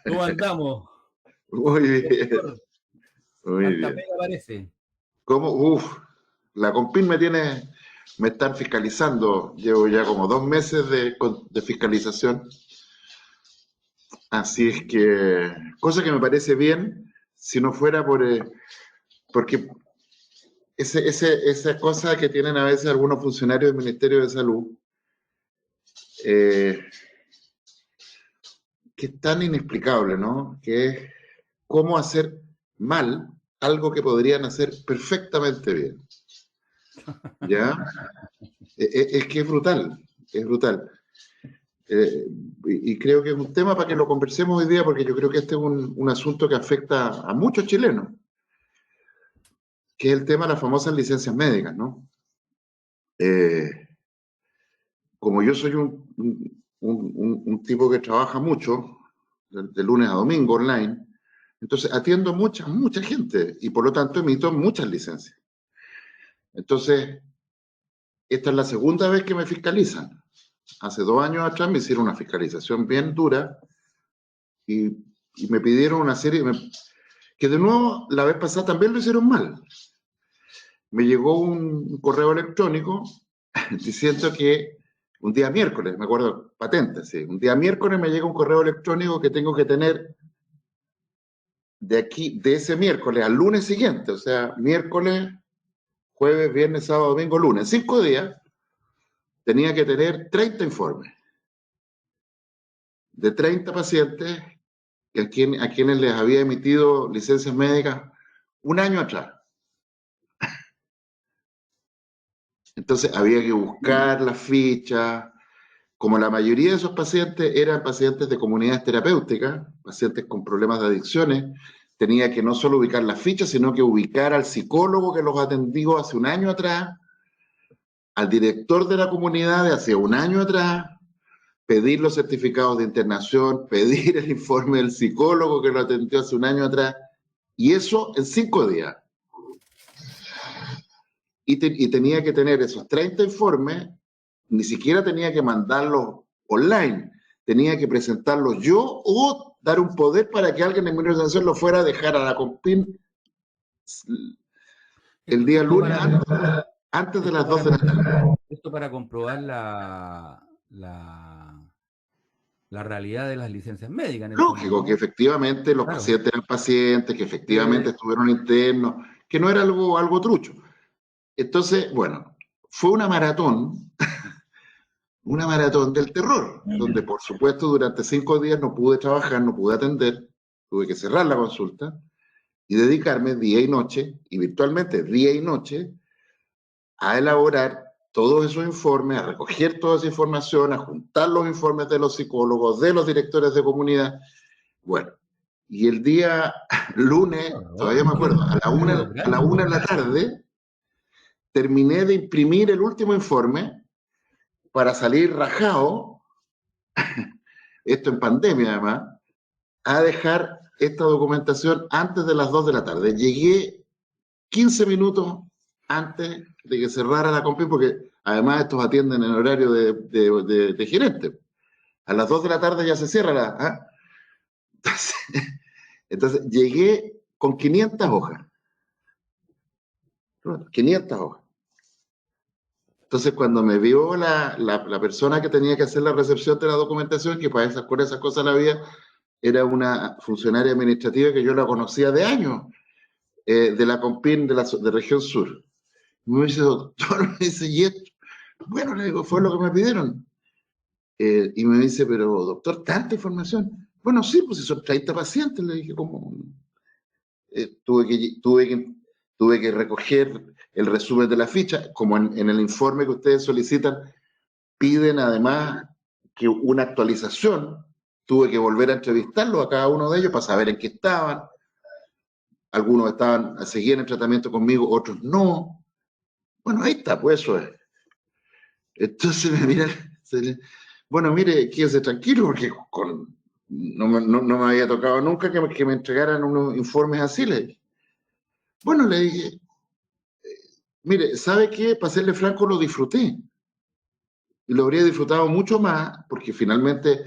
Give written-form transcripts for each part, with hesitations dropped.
¿Cómo andamos, Muy bien, doctor? muy Harta bien. pega parece. ¿Cómo? La Compin me están fiscalizando. Llevo ya como 2 meses de fiscalización. Así es que, cosa que me parece bien, si no fuera porque esa cosa que tienen a veces algunos funcionarios del Ministerio de Salud, eh, que es tan inexplicable, ¿no? Que es cómo hacer mal algo que podrían hacer perfectamente bien. ¿Ya? Es que es brutal, es brutal. Eh, y creo que es un tema para que lo conversemos hoy día, porque yo creo que este es un asunto que afecta a muchos chilenos, que es el tema de las famosas licencias médicas, ¿no? Eh, Como yo soy un tipo que trabaja mucho, de lunes a domingo online, entonces atiendo mucha gente y por lo tanto emito muchas licencias. Entonces, esta es la segunda vez que me fiscalizan. Hace 2 años atrás me hicieron una fiscalización bien dura y, y me pidieron una serie, que de nuevo la vez pasada también lo hicieron mal. Me llegó un correo electrónico diciendo que un día miércoles, me acuerdo, patente, sí, un día miércoles me llega un correo electrónico que tengo que tener de ese miércoles al lunes siguiente, o sea, miércoles, jueves, viernes, sábado, domingo, lunes, 5 días, tenía que tener 30 informes de 30 pacientes a quienes les había emitido licencias médicas un año atrás. Entonces había que buscar las fichas. Como la mayoría de esos pacientes eran pacientes de comunidades terapéuticas, pacientes con problemas de adicciones, tenía que no solo ubicar las fichas, sino que ubicar al psicólogo que los atendió hace un año atrás, al director de la comunidad de hace un año atrás, pedir los certificados de internación, pedir el informe del psicólogo que lo atendió hace un año atrás, y eso en 5 días. Y tenía que tener esos 30 informes, ni siquiera tenía que mandarlos online, tenía que presentarlos yo o dar un poder para que alguien en mi organización lo fuera a dejar a la Compin el día Esto lunes para, antes de esto las 12 para, de la tarde. esto para comprobar la realidad de las licencias médicas en el fondo, Lógico que ¿no? efectivamente los Claro. pacientes eran pacientes, que efectivamente estuvieron internos, que no era algo trucho. Entonces, bueno, fue una maratón del terror, donde por supuesto durante 5 días no pude trabajar, no pude atender, tuve que cerrar la consulta y dedicarme día y noche, y virtualmente día y noche, a elaborar todos esos informes, a recoger toda esa información, a juntar los informes de los psicólogos, de los directores de comunidad. Bueno, y el día lunes, todavía me acuerdo, a la una de la tarde, terminé de imprimir el último informe para salir rajado, esto en pandemia además, a dejar esta documentación antes de las 2 de la tarde. Llegué 15 minutos antes de que cerrara la Compin, porque además estos atienden en horario de gerente. A las 2 de la tarde ya se cierra ¿ah? Entonces, entonces llegué con 500 hojas. 500 hojas. Entonces, cuando me vio la persona que tenía que hacer la recepción de la documentación, que para con esas cosas la había, era una funcionaria administrativa que yo la conocía de años, de la Compin de Región Sur. Me dice, doctor, me dice, ¿y esto? Bueno, le digo, fue lo que me pidieron. Y me dice, pero doctor, ¿tanta información? Bueno, sí, pues si son 30 pacientes, le dije, ¿cómo? Tuve que recoger el resumen de la ficha, como en el informe que ustedes solicitan, piden además que una actualización, tuve que volver a entrevistarlos a cada uno de ellos para saber en qué estaban. Algunos seguían el tratamiento conmigo, otros no. Bueno, ahí está, pues eso es. Entonces me miran, bueno, mire, quédese tranquilo porque no me había tocado nunca que me entregaran unos informes así. Bueno, le dije, mire, ¿sabe qué? Para serle franco, lo disfruté. Y lo habría disfrutado mucho más porque finalmente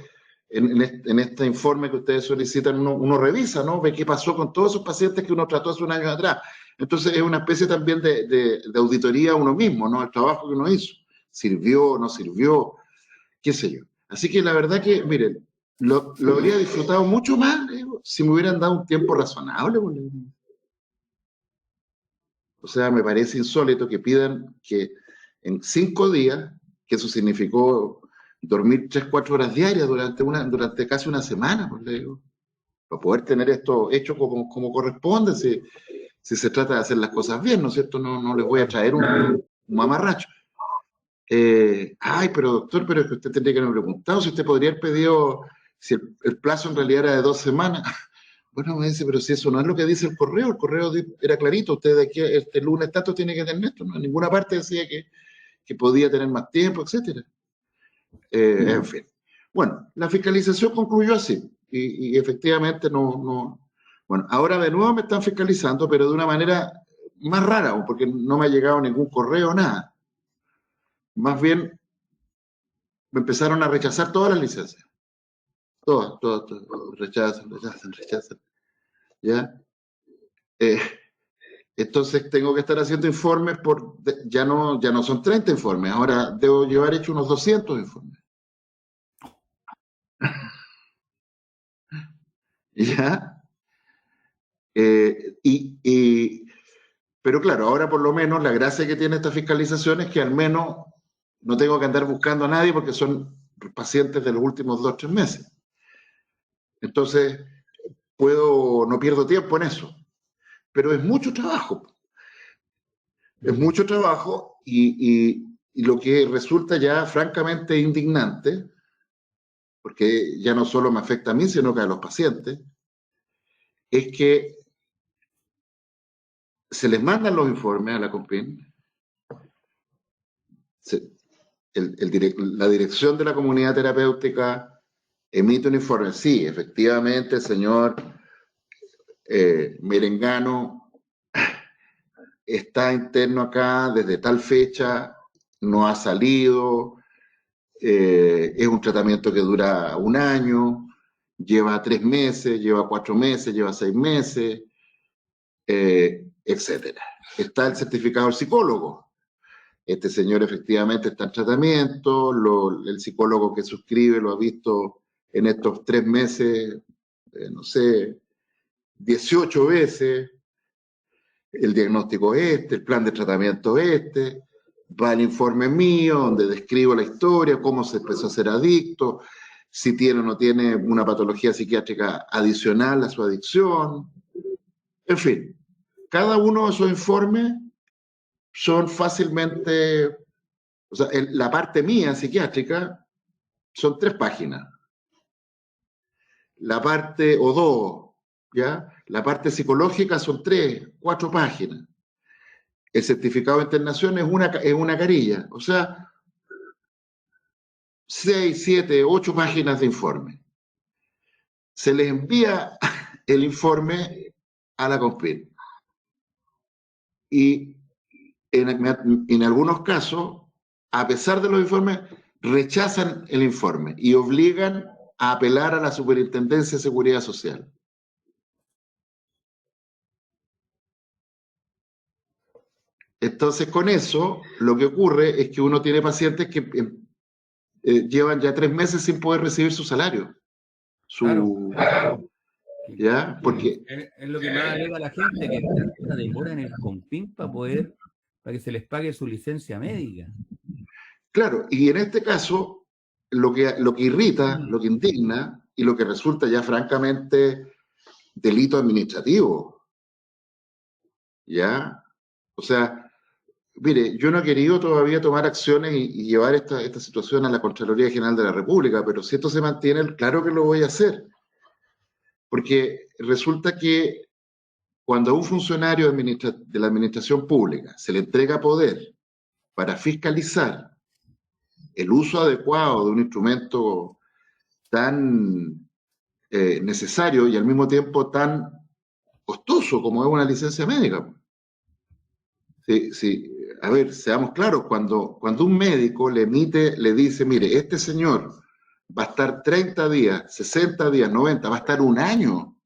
en este informe que ustedes solicitan, uno revisa, ¿no? Ve qué pasó con todos esos pacientes que uno trató hace un año atrás. Entonces es una especie también de auditoría a uno mismo, ¿no? El trabajo que uno hizo. ¿Sirvió, no sirvió? ¿Qué sé yo? Así que la verdad que, miren, lo habría disfrutado mucho más si me hubieran dado un tiempo razonable. O sea, me parece insólito que pidan que en 5 días, que eso significó dormir 3, 4 horas diarias durante casi una semana, pues, le digo, para poder tener esto hecho como corresponde, si se trata de hacer las cosas bien, ¿no es cierto? No les voy a traer un mamarracho. Ay, pero doctor, pero es que usted tendría que haberme preguntado si usted podría haber pedido, si el plazo en realidad era de 2 semanas. Bueno, me dice, pero si eso no es lo que dice el correo era clarito, usted de aquí este lunes tanto tiene que tener esto, ¿no? En ninguna parte decía que podía tener más tiempo, etcétera. En fin. Bueno, la fiscalización concluyó así, y efectivamente no. Bueno, ahora de nuevo me están fiscalizando, pero de una manera más rara, porque no me ha llegado ningún correo, nada. Más bien, me empezaron a rechazar todas las licencias. Todas. Rechazan. ¿Ya? Entonces tengo que estar haciendo informes ya no son 30 informes, ahora debo llevar hecho unos 200 informes. ¿Ya? Pero claro, ahora por lo menos la gracia que tiene esta fiscalización es que al menos no tengo que andar buscando a nadie porque son pacientes de los últimos 2 o 3 meses. Entonces, no pierdo tiempo en eso. Pero es mucho trabajo. Es mucho trabajo y lo que resulta ya francamente indignante, porque ya no solo me afecta a mí, sino que a los pacientes, es que se les mandan los informes a la CONPIN, la dirección de la comunidad terapéutica emite un informe. Sí, efectivamente, el señor Merengano está interno acá desde tal fecha, no ha salido, es un tratamiento que dura 1 año, lleva 3 meses, lleva 4 meses, lleva 6 meses, etcétera. Está el certificado del psicólogo. Este señor efectivamente está en tratamiento, el psicólogo que suscribe lo ha visto en estos 3 meses, no sé, 18 veces, el diagnóstico es este, el plan de tratamiento es este, va el informe mío donde describo la historia, cómo se empezó a ser adicto, si tiene o no tiene una patología psiquiátrica adicional a su adicción, en fin, cada uno de esos informes son fácilmente, o sea, la parte mía psiquiátrica son 3 páginas, la parte, o 2, ¿ya? La parte psicológica son 3, 4 páginas. El certificado de internación es una carilla, o sea, 6, 7, 8 páginas de informe. Se les envía el informe a la CONPIN. Y en algunos casos, a pesar de los informes, rechazan el informe y obligan a apelar a la Superintendencia de Seguridad Social. Entonces, con eso, lo que ocurre es que uno tiene pacientes que llevan ya 3 meses sin poder recibir su salario. Claro. ¿Ya? Porque es lo que más alega a la gente, que tanta demora en el CONPIN para que se les pague su licencia médica. Claro, y en este caso, lo que irrita, lo que indigna y lo que resulta ya francamente delito administrativo. ¿Ya? O sea, mire, yo no he querido todavía tomar acciones y llevar esta situación a la Contraloría General de la República, pero si esto se mantiene, claro que lo voy a hacer. Porque resulta que cuando a un funcionario de la administración pública se le entrega poder para fiscalizar el uso adecuado de un instrumento tan necesario y al mismo tiempo tan costoso como es una licencia médica. Sí. A ver, seamos claros, cuando un médico le dice, mire, este señor va a estar 30 días, 60 días, 90, va a estar un año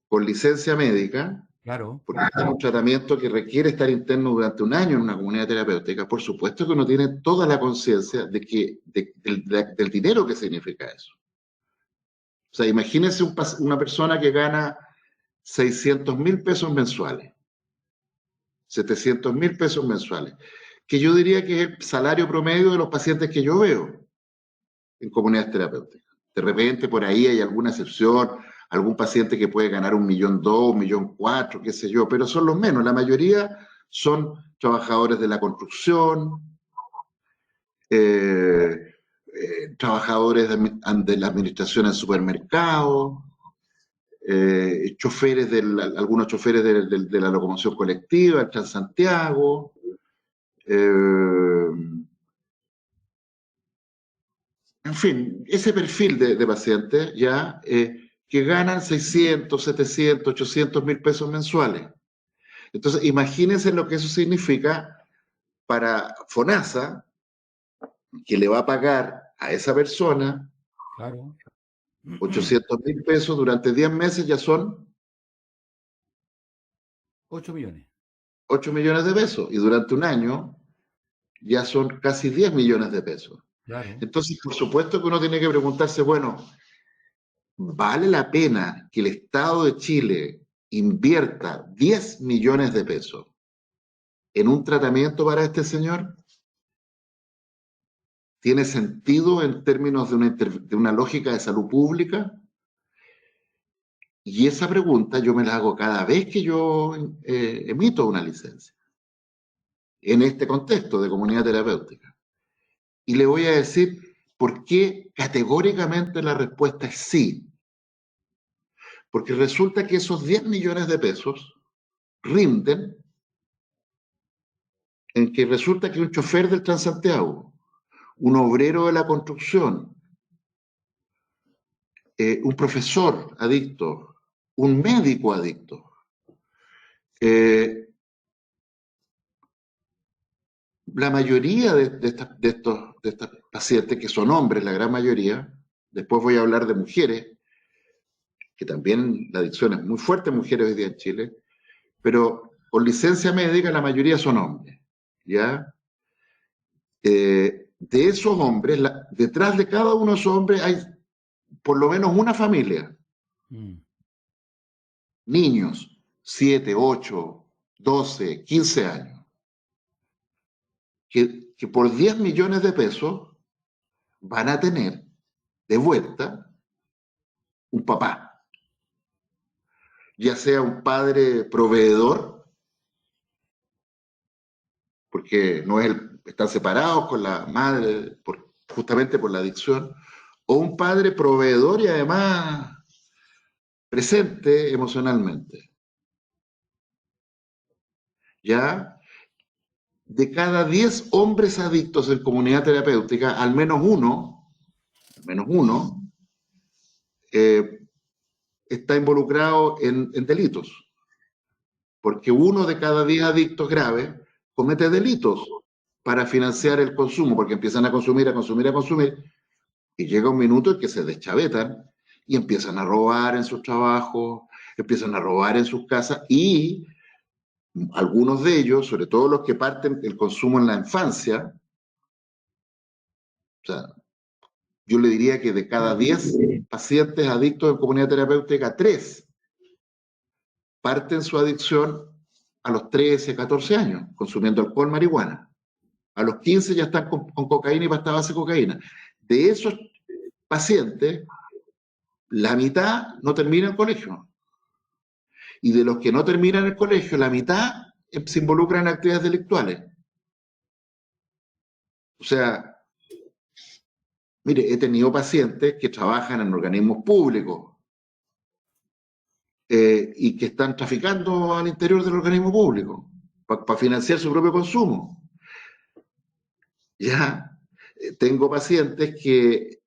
con licencia médica, Claro. porque está en un tratamiento que requiere estar interno durante un año en una comunidad terapéutica. Por supuesto que uno tiene toda la conciencia del dinero que significa eso. O sea, imagínense una persona que gana 600.000 pesos mensuales, 700.000 pesos mensuales, que yo diría que es el salario promedio de los pacientes que yo veo en comunidades terapéuticas. De repente por ahí hay alguna excepción, algún paciente que puede ganar 1.200.000, 1.400.000, qué sé yo, pero son los menos. La mayoría son trabajadores de la construcción, trabajadores de la administración en supermercados, choferes algunos choferes de la locomoción colectiva, el Transantiago, en fin, ese perfil de pacientes ya que ganan 600, 700, 800.000 pesos mensuales. Entonces, imagínense lo que eso significa para FONASA, que le va a pagar a esa persona Claro. 800.000 pesos durante 10 meses, ya son 8 millones. 8 millones de pesos, y durante un año ya son casi 10 millones de pesos. Claro. Entonces, por supuesto que uno tiene que preguntarse, bueno, ¿vale la pena que el Estado de Chile invierta 10 millones de pesos en un tratamiento para este señor? ¿Tiene sentido en términos de una lógica de salud pública? Y esa pregunta yo me la hago cada vez que yo emito una licencia, en este contexto de comunidad terapéutica. Y le voy a decir por qué categóricamente la respuesta es sí. Porque resulta que esos 10 millones de pesos rinden en que resulta que un chofer del Transantiago, un obrero de la construcción, un profesor adicto, un médico adicto, la mayoría de estos pacientes, que son hombres, la gran mayoría, después voy a hablar de mujeres, que también la adicción es muy fuerte en mujeres hoy día en Chile, pero con licencia médica la mayoría son hombres, ¿ya? De esos hombres, detrás de cada uno de esos hombres hay por lo menos una familia. Niños, 7, 8, 12, 15 años, que por 10 millones de pesos van a tener de vuelta un papá, ya sea un padre proveedor, porque no es están separados con la madre justamente por la adicción, o un padre proveedor y además presente emocionalmente. ¿Ya? De cada 10 hombres adictos en comunidad terapéutica, al menos uno, está involucrado en delitos. Porque uno de cada 10 adictos graves comete delitos para financiar el consumo, porque empiezan a consumir, y llega un minuto en que se deschavetan y empiezan a robar en sus trabajos, empiezan a robar en sus casas, y algunos de ellos, sobre todo los que parten el consumo en la infancia, o sea, yo le diría que de cada 10 pacientes adictos en comunidad terapéutica, 3 parten su adicción a los 13, 14 años, consumiendo alcohol, marihuana. A los 15 ya están con cocaína y pasta base de cocaína. De esos pacientes, la mitad no termina el colegio. Y de los que no terminan el colegio, la mitad se involucran en actividades delictuales. O sea, mire, he tenido pacientes que trabajan en organismos públicos y que están traficando al interior del organismo público para financiar su propio consumo. Ya, tengo pacientes que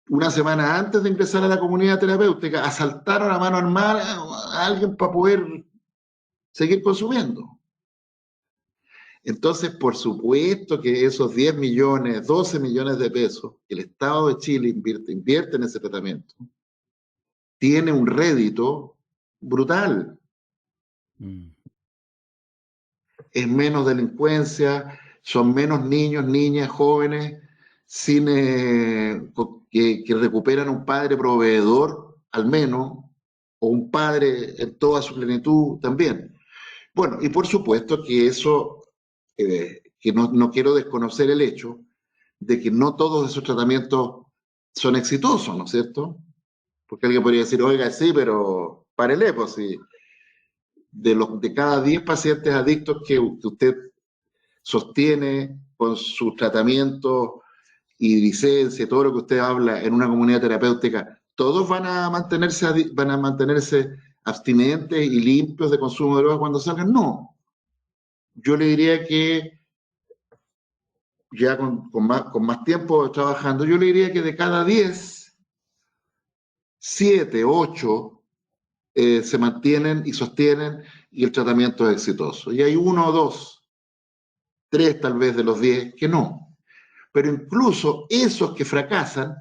una semana antes de ingresar a la comunidad terapéutica asaltaron a mano armada a alguien para poder seguir consumiendo. Entonces, por supuesto que esos 10 millones, 12 millones de pesos que el Estado de Chile invierte en ese tratamiento, tiene un rédito brutal. Es menos delincuencia, son menos niños, niñas, jóvenes, sin, que recuperan un padre proveedor, al menos, o un padre en toda su plenitud también. Bueno, y por supuesto que eso, que no quiero desconocer el hecho de que no todos esos tratamientos son exitosos, ¿no es cierto? Porque alguien podría decir, oiga, sí, pero párele, pues sí. De cada 10 pacientes adictos que usted sostiene con sus tratamientos y licencia, todo lo que usted habla en una comunidad terapéutica, ¿todos van a mantenerse abstinentes y limpios de consumo de drogas cuando salgan? No. Yo le diría que, ya con más tiempo trabajando, yo le diría que de cada 10, 7, 8 se mantienen y sostienen y el tratamiento es exitoso. Y hay 1 o 2, 3 tal vez de los 10 que no. Pero incluso esos que fracasan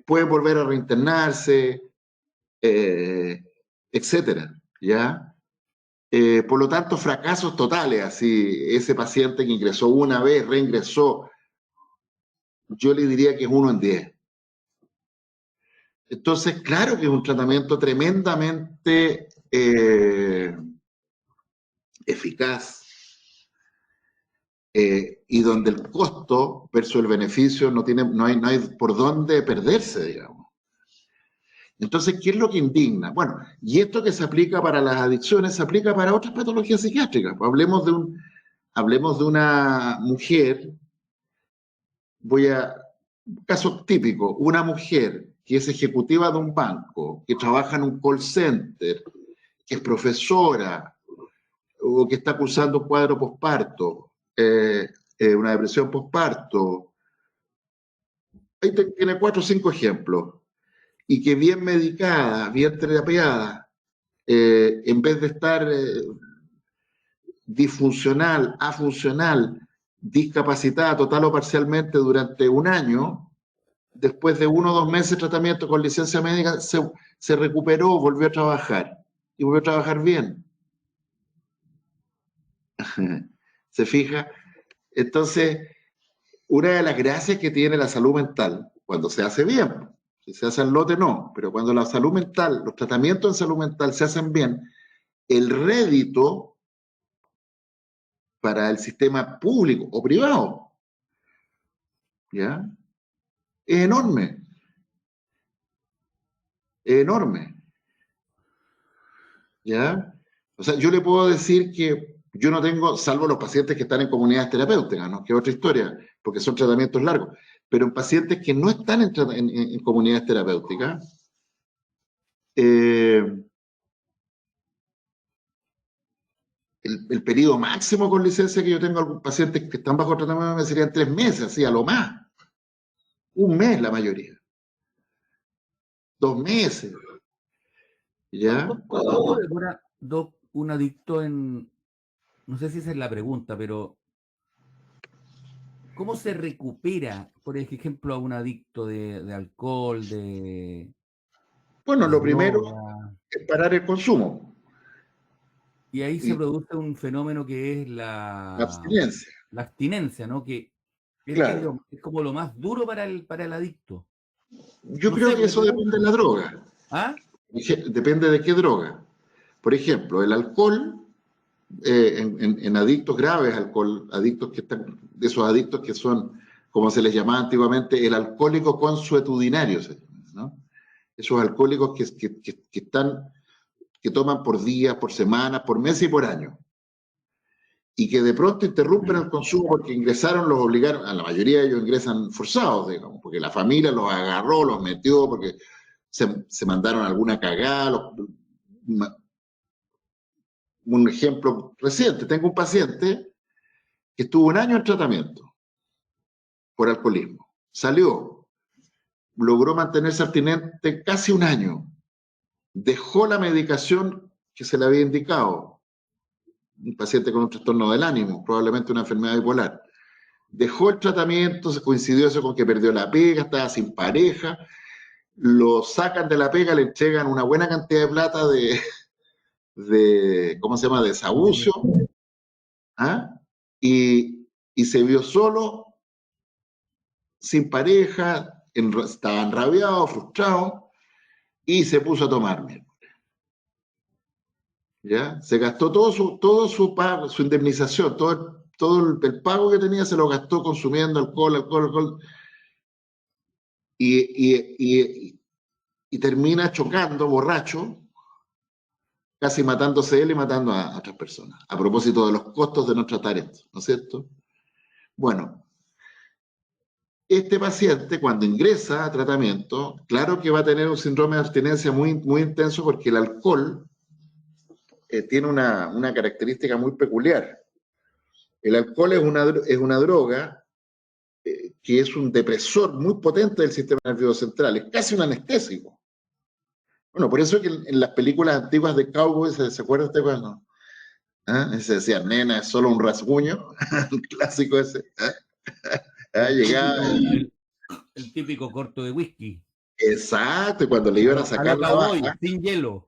pueden volver a reinternarse, etcétera, ¿ya? Por lo tanto, fracasos totales, así, ese paciente que ingresó una vez, reingresó, yo le diría que es 1 en 10. Entonces, claro que es un tratamiento tremendamente eficaz, y donde el costo versus el beneficio no hay por dónde perderse, digamos. Entonces, ¿qué es lo que indigna? Bueno, y esto que se aplica para las adicciones se aplica para otras patologías psiquiátricas. Pues hablemos de una mujer, un caso típico, una mujer que es ejecutiva de un banco, que trabaja en un call center, que es profesora, o que está cursando un cuadro posparto, una depresión posparto. Ahí tiene 4 o 5 ejemplos. Y que bien medicada, bien terapiada, en vez de estar disfuncional, afuncional, discapacitada total o parcialmente durante un año, después de 1 o 2 meses de tratamiento con licencia médica, se recuperó, volvió a trabajar. Y volvió a trabajar bien. ¿Se fija? Entonces, una de las gracias que tiene la salud mental, cuando se hace bien, si se hace al lote no, pero cuando la salud mental, los tratamientos en salud mental se hacen bien, el rédito para el sistema público o privado, ¿ya? Es enorme, es enorme, ¿ya? O sea, yo le puedo decir que yo no tengo, salvo los pacientes que están en comunidades terapéuticas, ¿no? Que es otra historia, porque son tratamientos largos, pero en pacientes que no están en comunidades terapéuticas, el periodo máximo con licencia que yo tengo algunos pacientes que están bajo tratamiento me serían 3 meses, así a lo más. 1 mes la mayoría. 2 meses. ¿Ya? ¿Cómo demora, Doc, un adicto en, no sé si esa es la pregunta, pero cómo se recupera, por ejemplo, a un adicto de alcohol, Bueno, de lo primero droga? es parar el consumo. Y ahí se Y produce un fenómeno que es la abstinencia. la abstinencia, ¿no? Que Claro. es como lo más duro para el adicto. Yo No creo sé, que me eso depende de pregunto. la droga. ¿Ah? Depende de qué droga. Por ejemplo, el alcohol, en adictos graves, adictos que están, de esos adictos que son, como se les llamaba antiguamente, el alcohólico consuetudinario, ¿no? Esos alcohólicos que toman por días, por semanas, por meses y por año. Y que de pronto interrumpen el consumo porque ingresaron, los obligaron, a la mayoría de ellos ingresan forzados, digamos, porque la familia los agarró, los metió, porque se mandaron alguna cagada. Un ejemplo reciente, tengo un paciente que estuvo 1 año en tratamiento por alcoholismo, salió, logró mantenerse abstinente casi 1 año, dejó la medicación que se le había indicado, un paciente con un trastorno del ánimo, probablemente una enfermedad bipolar. Dejó el tratamiento, se coincidió eso con que perdió la pega, estaba sin pareja, lo sacan de la pega, le entregan una buena cantidad de plata ¿cómo se llama?, de desahucio, ¿ah? Y se vio solo, sin pareja, estaba enrabiado, frustrado, y se puso a tomar. ¿Ya? Se gastó todo su indemnización, todo el pago que tenía se lo gastó consumiendo alcohol, y termina chocando, borracho, casi matándose él y matando a otras personas, a propósito de los costos de nuestra tarea, ¿no es cierto? Bueno, este paciente cuando ingresa a tratamiento, claro que va a tener un síndrome de abstinencia muy, muy intenso porque el alcohol tiene una característica muy peculiar. El alcohol es una droga que es un depresor muy potente del sistema nervioso central, es casi un anestésico. Bueno, por eso es que en las películas antiguas de cowboys, ¿se acuerda usted cuando? Se decía, nena, es solo un rasguño, el clásico ese. Llegaba el típico corto de whisky. Exacto, cuando le iban a sacar la bala. Sin hielo.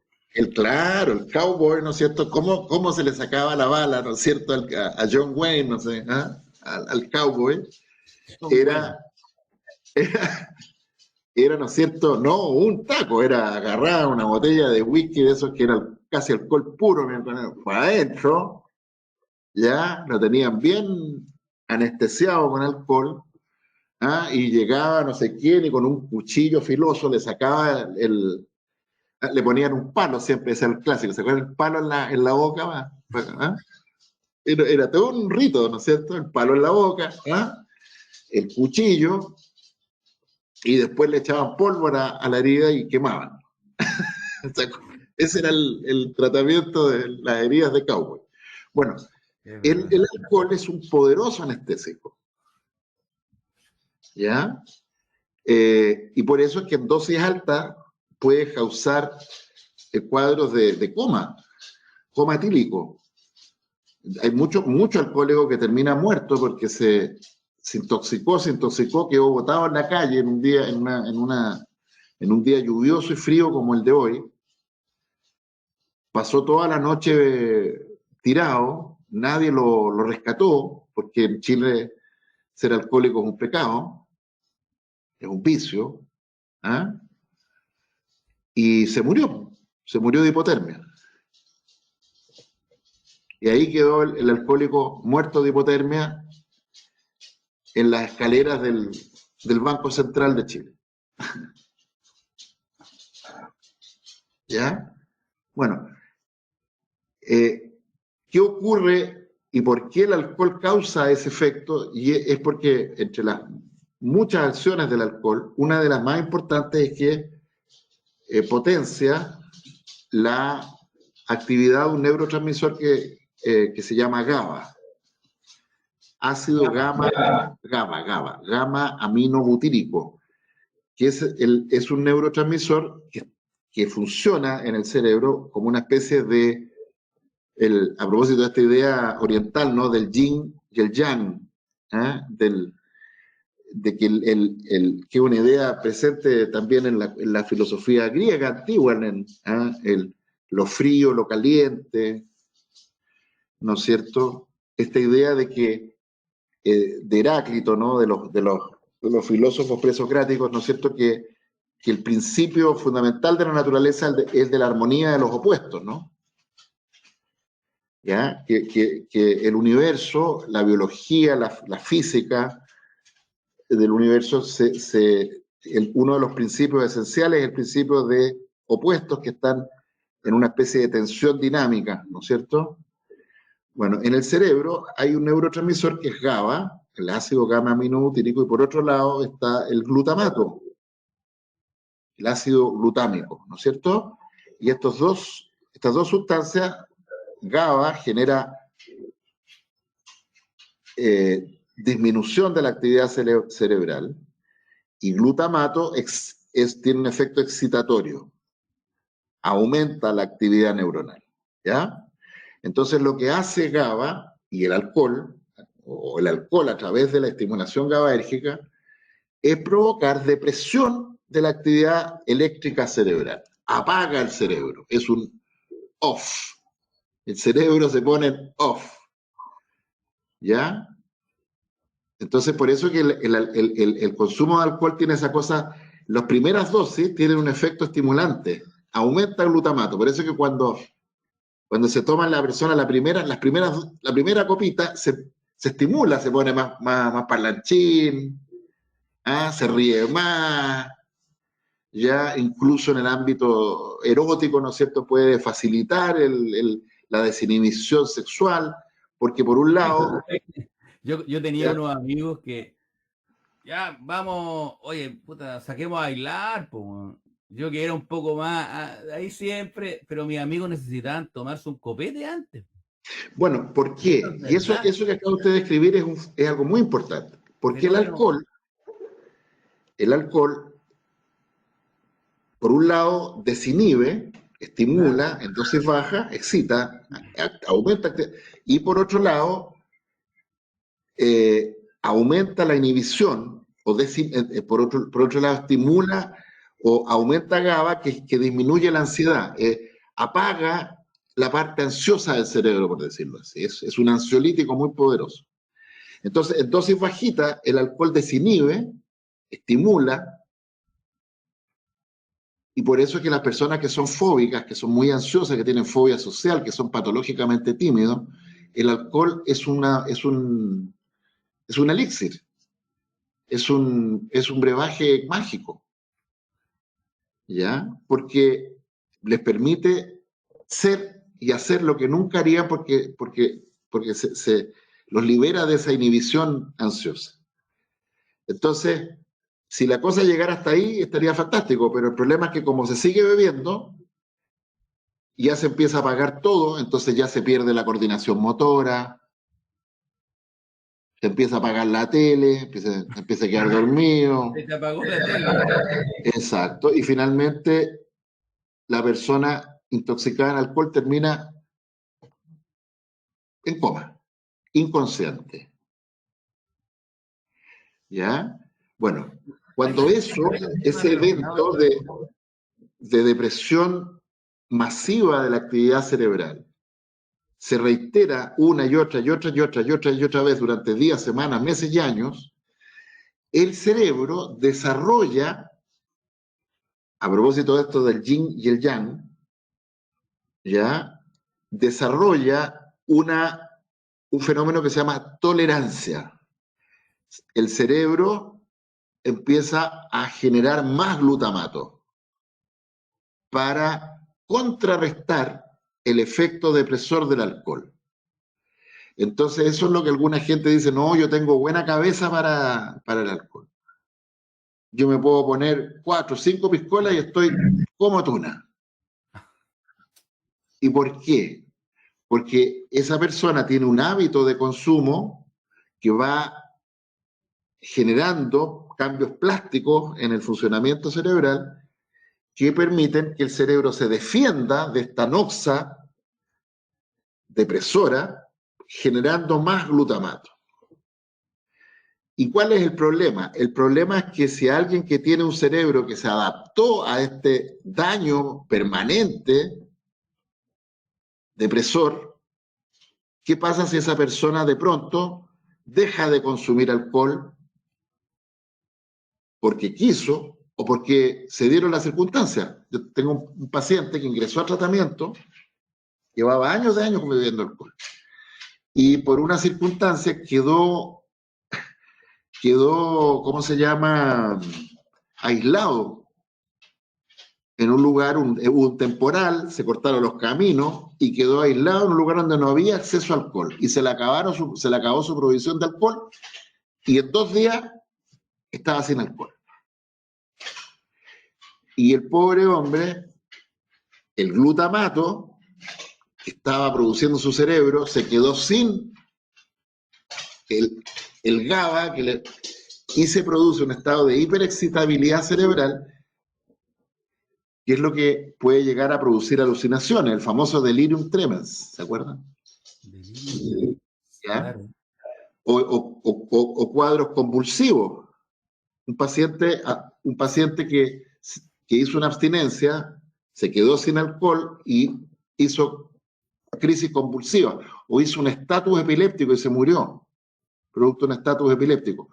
Claro, el cowboy, ¿no es cierto? ¿Cómo se le sacaba la bala, ¿no es cierto? A John Wayne, no sé, al cowboy. Era, ¿no es cierto? No un taco, era agarrar una botella de whisky de esos que era casi alcohol puro, para adentro, ya lo tenían bien anestesiado con alcohol, y llegaba no sé quién y con un cuchillo filoso le sacaba le ponían un palo, siempre ese es el clásico, ¿se acuerdan? El palo en la boca, Era todo un rito, ¿no es cierto? El palo en la boca, el cuchillo, y después le echaban pólvora a la herida y quemaban. O sea, ese era el tratamiento de las heridas de cowboy. Bueno, el alcohol es un poderoso anestésico, ¿ya? Y por eso es que en dosis alta puede causar cuadros de coma etílico. Hay mucho alcohólico que termina muerto porque se intoxicó, quedó botado en la calle en un día, en un día lluvioso y frío como el de hoy. Pasó toda la noche tirado, nadie lo rescató, porque en Chile ser alcohólico es un pecado, es un vicio, y se murió de hipotermia. Y ahí quedó el alcohólico muerto de hipotermia en las escaleras del Banco Central de Chile. ¿Ya? Bueno, ¿qué ocurre y por qué el alcohol causa ese efecto? Y es porque entre las muchas acciones del alcohol, una de las más importantes es que potencia la actividad de un neurotransmisor que se llama GABA. Ácido gamma aminobutírico, que es un neurotransmisor que funciona en el cerebro como una especie de, a propósito de esta idea oriental, ¿no?, del yin y el yang, de que es una idea presente también en la filosofía griega antigua, lo frío, lo caliente, ¿no es cierto? Esta idea de que de Heráclito, ¿no?, de los filósofos presocráticos, ¿no es cierto?, que el principio fundamental de la naturaleza es de la armonía de los opuestos, ¿no? ¿Ya? Que el universo, la biología, la física del universo, uno de los principios esenciales es el principio de opuestos que están en una especie de tensión dinámica, ¿no es cierto? Bueno, en el cerebro hay un neurotransmisor que es GABA, el ácido gamma aminobutírico, y por otro lado está el glutamato, el ácido glutámico, ¿no es cierto? Y estas dos sustancias, GABA genera disminución de la actividad cerebral y glutamato tiene un efecto excitatorio, aumenta la actividad neuronal, ¿ya? Entonces lo que hace GABA y el alcohol, o el alcohol a través de la estimulación GABAérgica, es provocar depresión de la actividad eléctrica cerebral. Apaga el cerebro, es un off. El cerebro se pone en off. ¿Ya? Entonces, por eso que el consumo de alcohol tiene esa cosa, las primeras dosis tienen un efecto estimulante, aumenta el glutamato. Por eso que cuando se toma la persona la primera copita, se estimula, se pone más parlanchín, se ríe más, ya incluso en el ámbito erótico, ¿no es cierto?, puede facilitar la desinhibición sexual, porque por un lado... Yo tenía unos amigos que, ya, vamos, oye, puta, saquemos a bailar, po. Yo que era un poco más, ahí siempre, pero mis amigos necesitaban tomarse un copete antes. Bueno, ¿por qué? Y eso que acaba usted de escribir es algo muy importante. Porque el alcohol, por un lado, desinhibe, estimula en dosis bajas, excita, aumenta, y por otro lado, aumenta la inhibición, por otro lado, estimula o aumenta GABA que disminuye la ansiedad, apaga la parte ansiosa del cerebro, por decirlo así. Es un ansiolítico muy poderoso. Entonces, en dosis bajita, el alcohol desinhibe, estimula, y por eso es que las personas que son fóbicas, que son muy ansiosas, que tienen fobia social, que son patológicamente tímidos, el alcohol es un elixir, es un brebaje mágico, ¿ya? Porque les permite ser y hacer lo que nunca harían porque los libera de esa inhibición ansiosa. Entonces, si la cosa llegara hasta ahí, estaría fantástico, pero el problema es que como se sigue bebiendo, ya se empieza a apagar todo, entonces ya se pierde la coordinación motora, se empieza a apagar la tele, empieza a quedar dormido. Se te apagó la tele. Exacto, y finalmente la persona intoxicada en alcohol termina en coma, inconsciente. ¿Ya? Bueno, cuando ese evento de depresión masiva de la actividad cerebral se reitera una y otra vez durante días, semanas, meses y años, el cerebro desarrolla, a propósito de esto del yin y el yang, ¿ya? Desarrolla un fenómeno que se llama tolerancia. El cerebro empieza a generar más glutamato para contrarrestar el efecto depresor del alcohol. Entonces eso es lo que alguna gente dice, no, yo tengo buena cabeza para el alcohol. Yo me puedo poner 4 o 5 piscolas y estoy como tuna. ¿Y por qué? Porque esa persona tiene un hábito de consumo que va generando cambios plásticos en el funcionamiento cerebral que permiten que el cerebro se defienda de esta noxa depresora, generando más glutamato. ¿Y cuál es el problema? El problema es que si alguien que tiene un cerebro que se adaptó a este daño permanente depresor, ¿qué pasa si esa persona de pronto deja de consumir alcohol porque quiso o porque se dieron las circunstancias? Yo tengo un paciente que ingresó a tratamiento, llevaba años bebiendo alcohol, y por una circunstancia quedó, ¿cómo se llama?, aislado en un lugar, hubo un temporal, se cortaron los caminos y quedó aislado en un lugar donde no había acceso a alcohol y se le acabó su provisión de alcohol y en 2 días estaba sin alcohol. Y el pobre hombre, el glutamato que estaba produciendo su cerebro, se quedó sin el GABA y se produce un estado de hiperexcitabilidad cerebral que es lo que puede llegar a producir alucinaciones, el famoso delirium tremens, ¿se acuerdan? ¿Ya? Claro. O cuadros convulsivos. Un paciente que hizo una abstinencia, se quedó sin alcohol y hizo crisis convulsiva, o hizo un estatus epiléptico y se murió, producto de un estatus epiléptico.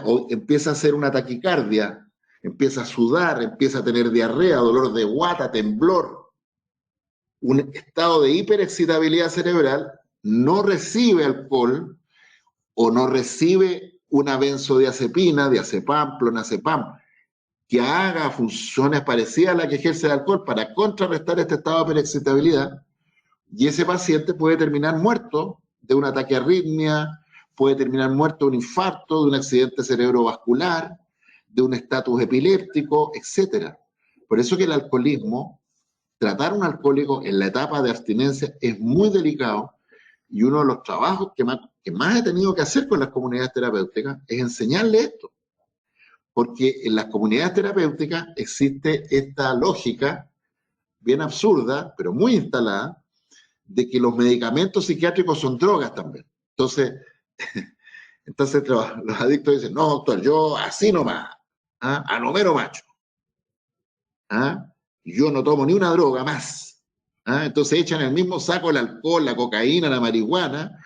O empieza a hacer una taquicardia, empieza a sudar, empieza a tener diarrea, dolor de guata, temblor, un estado de hiperexcitabilidad cerebral, no recibe alcohol o no recibe una benzodiazepina, diazepam, clonazepam, que haga funciones parecidas a las que ejerce el alcohol para contrarrestar este estado de hiperexcitabilidad, y ese paciente puede terminar muerto de un ataque de arritmia, puede terminar muerto de un infarto, de un accidente cerebrovascular, de un estatus epiléptico, etc. Por eso que el alcoholismo, tratar a un alcohólico en la etapa de abstinencia es muy delicado, y uno de los trabajos que más he tenido que hacer con las comunidades terapéuticas es enseñarle esto. Porque en las comunidades terapéuticas existe esta lógica bien absurda, pero muy instalada, de que los medicamentos psiquiátricos son drogas también. Entonces los adictos dicen, no, doctor, yo así nomás, a nomero macho. Yo no tomo ni una droga más. Entonces echan en el mismo saco el alcohol, la cocaína, la marihuana,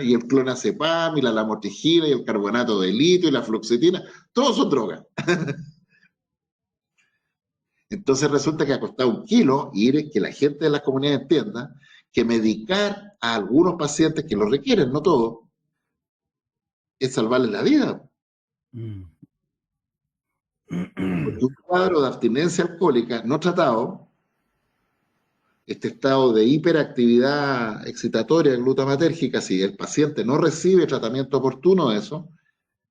y el clonazepam, y la lamotrigina, y el carbonato de litio, y la fluoxetina, todos son drogas. Entonces resulta que ha costado un kilo, y que la gente de las comunidades entienda que medicar a algunos pacientes que lo requieren, no todos, es salvarles la vida. Porque un cuadro de abstinencia alcohólica no tratado, este estado de hiperactividad excitatoria glutamatérgica, si el paciente no recibe tratamiento oportuno de eso,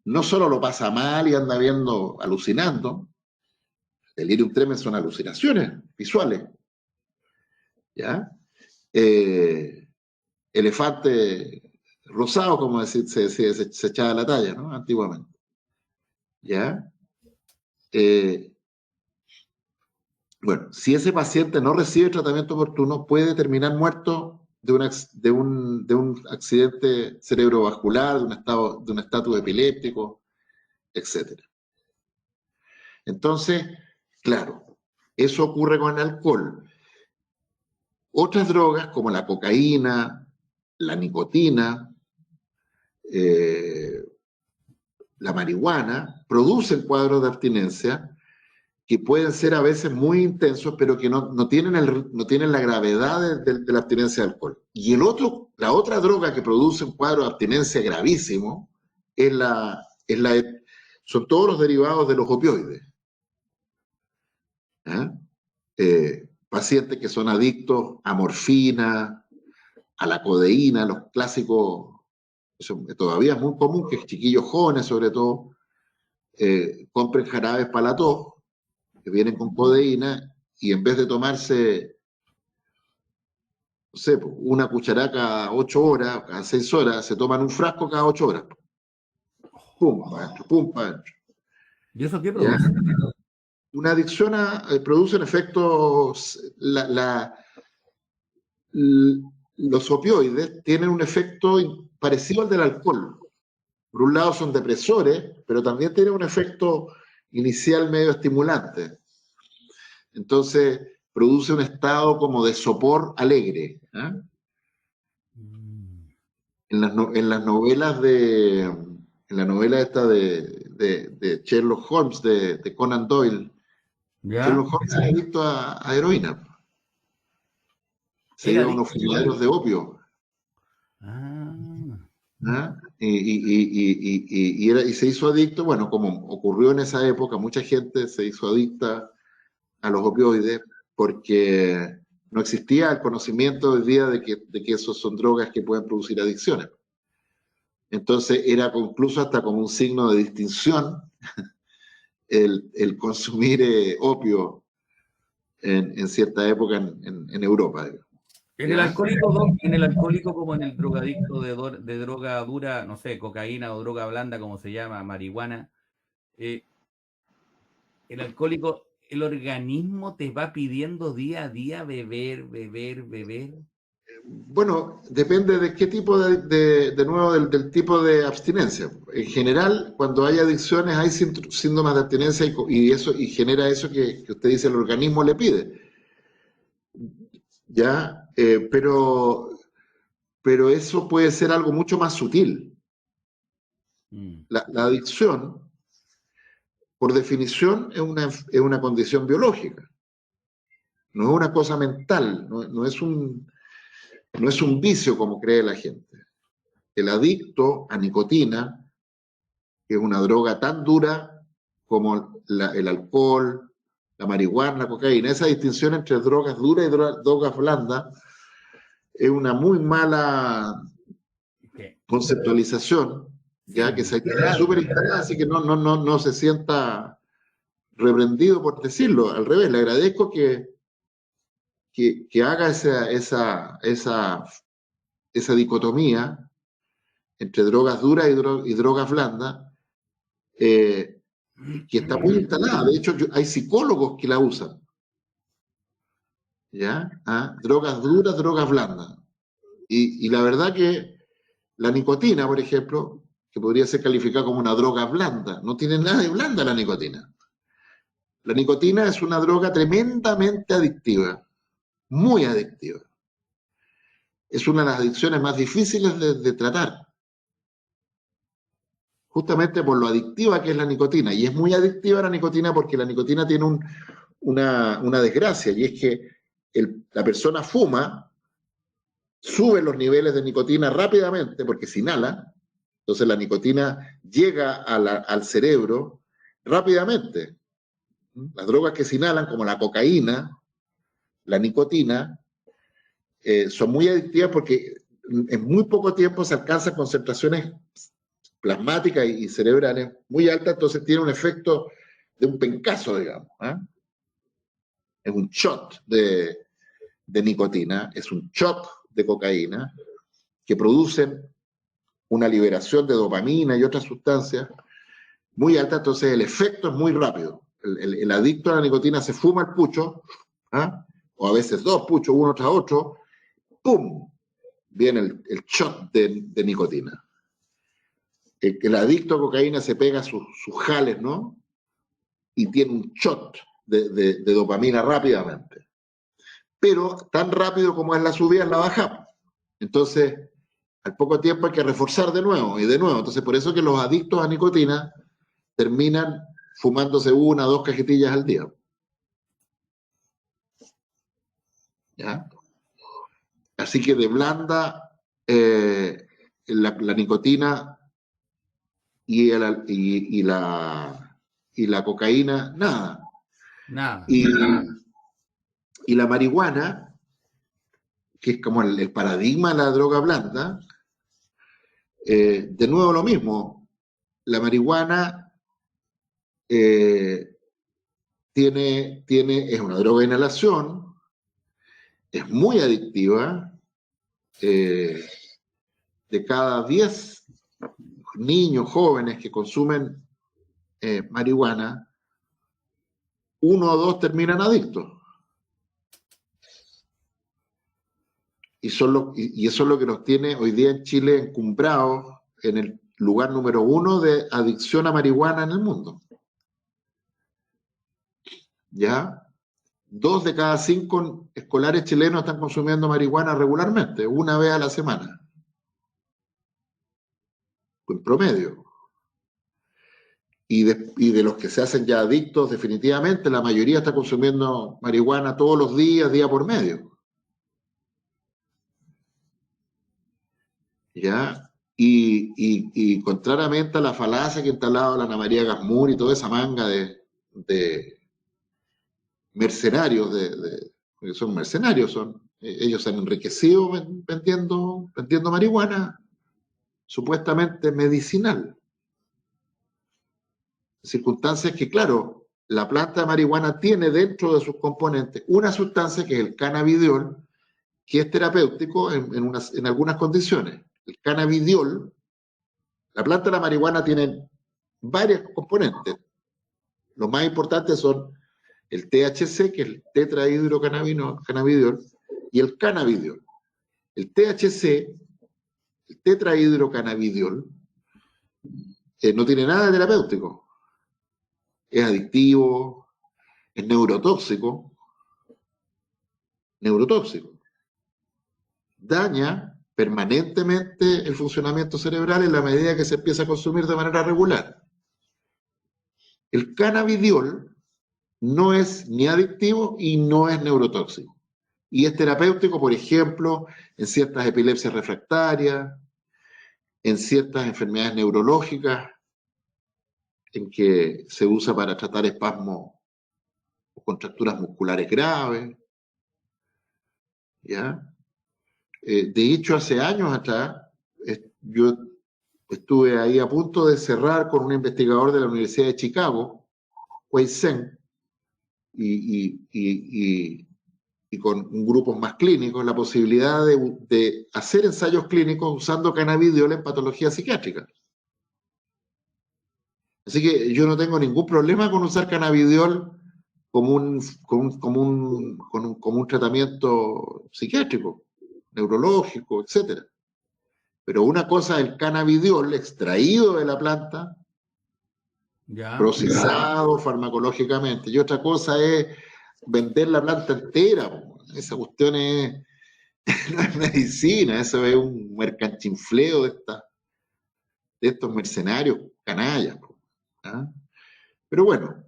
no solo lo pasa mal y anda viendo, alucinando, delirium tremens son alucinaciones visuales, ¿ya? Elefante rosado, como decir, se echaba la talla, ¿no? Antiguamente, ¿ya? Bueno, si ese paciente no recibe tratamiento oportuno, puede terminar muerto de un accidente cerebrovascular, de un estatus epiléptico, etc. Entonces, claro, eso ocurre con el alcohol. Otras drogas, como la cocaína, la nicotina, la marihuana, producen cuadros de abstinencia que pueden ser a veces muy intensos, pero que no tienen la gravedad de la abstinencia de alcohol. Y la otra droga que produce un cuadro de abstinencia gravísimo son todos los derivados de los opioides. Pacientes que son adictos a morfina, a la codeína, los clásicos, todavía es muy común que chiquillos jóvenes, sobre todo, compren jarabes para la tos, que vienen con codeína, y en vez de tomarse, no sé, una cucharada cada 8 horas, cada 6 horas, se toman un frasco cada 8 horas. Pum, para adentro, pum, para adentro. ¿Y eso qué produce? Una adicción produce en efecto, los opioides tienen un efecto parecido al del alcohol. Por un lado son depresores, pero también tienen un efecto inicial medio estimulante. Entonces produce un estado como de sopor alegre. En las novelas en la novela esta de Sherlock Holmes, de Conan Doyle, ¿Ya? Sherlock Holmes era adicto a heroína. Se iba a unos fumideros de opio. Y se hizo adicto, bueno, como ocurrió en esa época, mucha gente se hizo adicta a los opioides porque no existía el conocimiento hoy día de que esos son drogas que pueden producir adicciones. Entonces era incluso hasta como un signo de distinción el consumir opio en cierta época en Europa. En el alcohólico como en el drogadicto de droga dura, no sé, cocaína o droga blanda, como se llama, marihuana, el alcohólico el organismo te va pidiendo día a día beber, beber, beber. Bueno, depende de qué tipo de nuevo, del tipo de abstinencia. En general, cuando hay adicciones, hay síntomas de abstinencia y eso, y genera eso que usted dice, el organismo le pide. ¿Ya? Pero eso puede ser algo mucho más sutil. La adicción, por definición, es una condición biológica. No es una cosa mental, no es un vicio como cree la gente. El adicto a nicotina, que es una droga tan dura como el alcohol, la marihuana, la cocaína, esa distinción entre drogas duras y drogas blandas es una muy mala conceptualización, ya que se está súper instalada, así que no se sienta reprendido por decirlo. Al revés, le agradezco que haga esa dicotomía entre drogas duras y drogas blandas, que está muy instalada. De hecho, hay psicólogos que la usan. ¿Ya? Drogas duras, drogas blandas. Y la verdad que la nicotina, por ejemplo, que podría ser calificada como una droga blanda, no tiene nada de blanda la nicotina. La nicotina es una droga tremendamente adictiva, muy adictiva. Es una de las adicciones más difíciles de tratar, justamente por lo adictiva que es la nicotina. Y es muy adictiva la nicotina porque la nicotina tiene una desgracia, y es que la persona fuma, sube los niveles de nicotina rápidamente porque se inhala, entonces la nicotina llega al cerebro rápidamente. Las drogas que se inhalan, como la cocaína, la nicotina, son muy adictivas porque en muy poco tiempo se alcanzan concentraciones plasmáticas y cerebrales muy altas, entonces tiene un efecto de un pencazo, digamos. Es un shot de nicotina, es un shot de cocaína, que producen una liberación de dopamina y otras sustancias muy alta, entonces el efecto es muy rápido. El adicto a la nicotina se fuma el pucho, o a veces dos puchos, uno tras otro, ¡pum! Viene el shot de nicotina. El adicto a cocaína se pega sus jales, ¿no? Y tiene un shot de dopamina rápidamente. Pero tan rápido como es la subida, es la baja. Entonces, al poco tiempo hay que reforzar de nuevo y de nuevo. Entonces, por eso que los adictos a nicotina terminan fumándose una o dos cajetillas al día. ¿Ya? Así que de blanda, la nicotina y la cocaína, nada. Nada. Y la marihuana, que es como el paradigma de la droga blanda, de nuevo lo mismo. La marihuana es una droga de inhalación, es muy adictiva. De cada 10 niños jóvenes que consumen marihuana, 1 o 2 terminan adictos. Y eso es lo que nos tiene hoy día en Chile encumbrados en el lugar número 1 de adicción a marihuana en el mundo. ¿Ya? 2 de cada 5 escolares chilenos están consumiendo marihuana regularmente, una vez a la semana. En promedio. Y de los que se hacen ya adictos, definitivamente, la mayoría está consumiendo marihuana todos los días, día por medio. ¿Ya? Y contrariamente a la falacia que ha instalado la Ana María Gasmur y toda esa manga de mercenarios, son mercenarios, ellos se han enriquecido vendiendo marihuana supuestamente medicinal. Circunstancias que, claro, la planta de marihuana tiene dentro de sus componentes una sustancia que es el cannabidiol, que es terapéutico en algunas condiciones. El cannabidiol, la planta de la marihuana tiene varios componentes. Los más importantes son el THC, que es el tetrahidrocannabidiol, y el cannabidiol. El THC, el tetrahidrocannabidiol, no tiene nada de terapéutico. Es adictivo, es neurotóxico. Daña permanentemente el funcionamiento cerebral en la medida que se empieza a consumir de manera regular. El cannabidiol no es ni adictivo y no es neurotóxico. Y es terapéutico, por ejemplo, en ciertas epilepsias refractarias, en ciertas enfermedades neurológicas, en que se usa para tratar espasmos o contracturas musculares graves. ¿Ya? De hecho, hace años atrás, yo estuve ahí a punto de cerrar con un investigador de la Universidad de Chicago, Wei Zheng, y con grupos más clínicos, la posibilidad de hacer ensayos clínicos usando cannabidiol en patología psiquiátrica. Así que yo no tengo ningún problema con usar cannabidiol como un tratamiento psiquiátrico, neurológico, etc. Pero una cosa es el cannabidiol extraído de la planta, procesado farmacológicamente, y otra cosa es vender la planta entera. Esa cuestión no es medicina, eso es un mercanchinfleo de estos mercenarios canallas. ¿Ah? Pero bueno,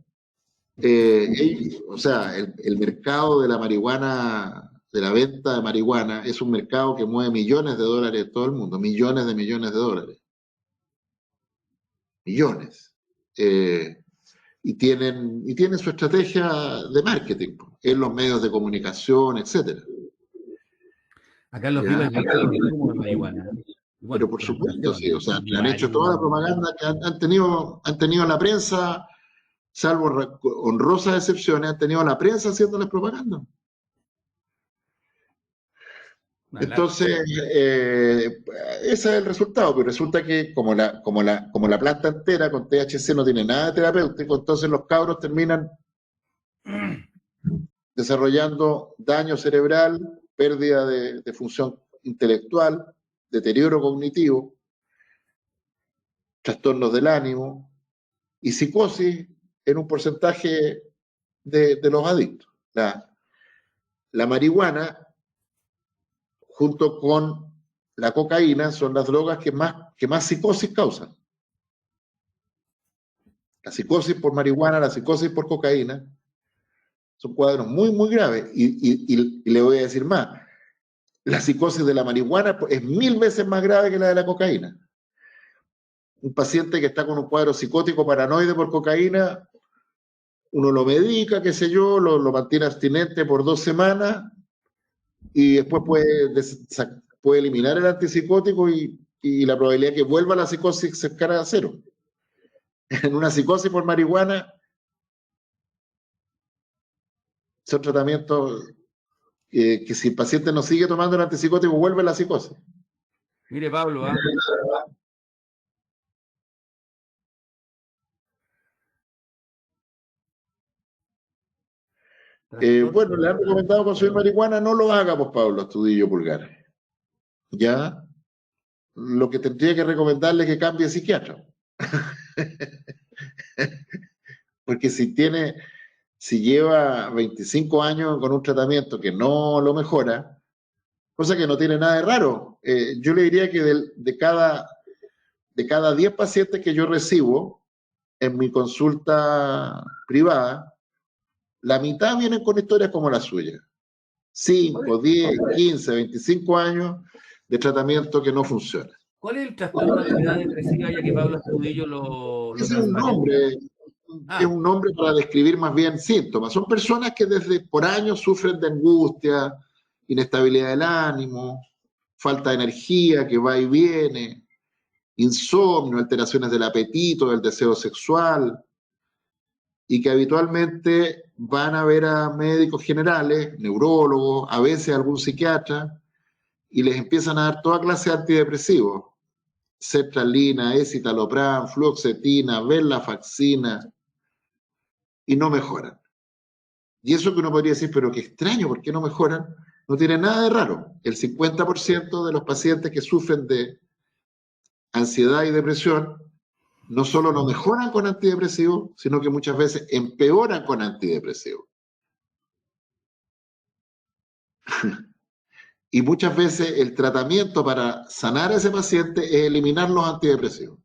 o sea, el mercado de la marihuana, de la venta de marihuana, es un mercado que mueve millones de dólares en todo el mundo, millones de dólares. Millones. Y tienen su estrategia de marketing en los medios de comunicación, etcétera. Acá los pibes de consumo de marihuana. Bueno, pero por supuesto, sí, o sea, le han hecho toda la propaganda que han tenido la prensa, salvo honrosas excepciones, han tenido la prensa haciéndoles propaganda. Entonces, ese es el resultado, pero resulta que como la planta entera con THC no tiene nada de terapéutico, entonces los cabros terminan desarrollando daño cerebral, pérdida de función intelectual, deterioro cognitivo, trastornos del ánimo y psicosis en un porcentaje de los adictos. La marihuana, junto con la cocaína, son las drogas que más psicosis causan. La psicosis por marihuana, la psicosis por cocaína, son cuadros muy, muy graves. Y le voy a decir más, la psicosis de la marihuana es 1000 veces más grave que la de la cocaína. Un paciente que está con un cuadro psicótico paranoide por cocaína, uno lo medica, qué sé yo, lo mantiene abstinente por 2 semanas y después puede eliminar el antipsicótico y la probabilidad de que vuelva a la psicosis se escala a 0. En una psicosis por marihuana son tratamientos que si el paciente no sigue tomando el antipsicótico vuelve a la psicosis. Mire, Pablo, bueno, le han recomendado consumir marihuana, no lo haga, pues Pablo Astudillo Pulgar. ¿Ya? Lo que tendría que recomendarle es que cambie de psiquiatra. Porque si lleva 25 años con un tratamiento que no lo mejora, cosa que no tiene nada de raro, yo le diría que de cada 10 pacientes que yo recibo en mi consulta privada, la mitad vienen con historias como la suya. 5, 10, 15, 25 años de tratamiento que no funciona. ¿Cuál es el trastorno de ansiedad depresiva, ya que Pablo Astudillo lo es un nombre, es un nombre para describir más bien síntomas. Son personas que por años sufren de angustia, inestabilidad del ánimo, falta de energía que va y viene, insomnio, alteraciones del apetito, del deseo sexual, y que habitualmente van a ver a médicos generales, neurólogos, a veces algún psiquiatra, y les empiezan a dar toda clase de antidepresivos, sertralina, escitalopram, fluoxetina, venlafaxina, y no mejoran. Y eso que uno podría decir, pero qué extraño, ¿por qué no mejoran? No tiene nada de raro. El 50% de los pacientes que sufren de ansiedad y depresión no solo no mejoran con antidepresivos, sino que muchas veces empeoran con antidepresivos. Y muchas veces el tratamiento para sanar a ese paciente es eliminar los antidepresivos.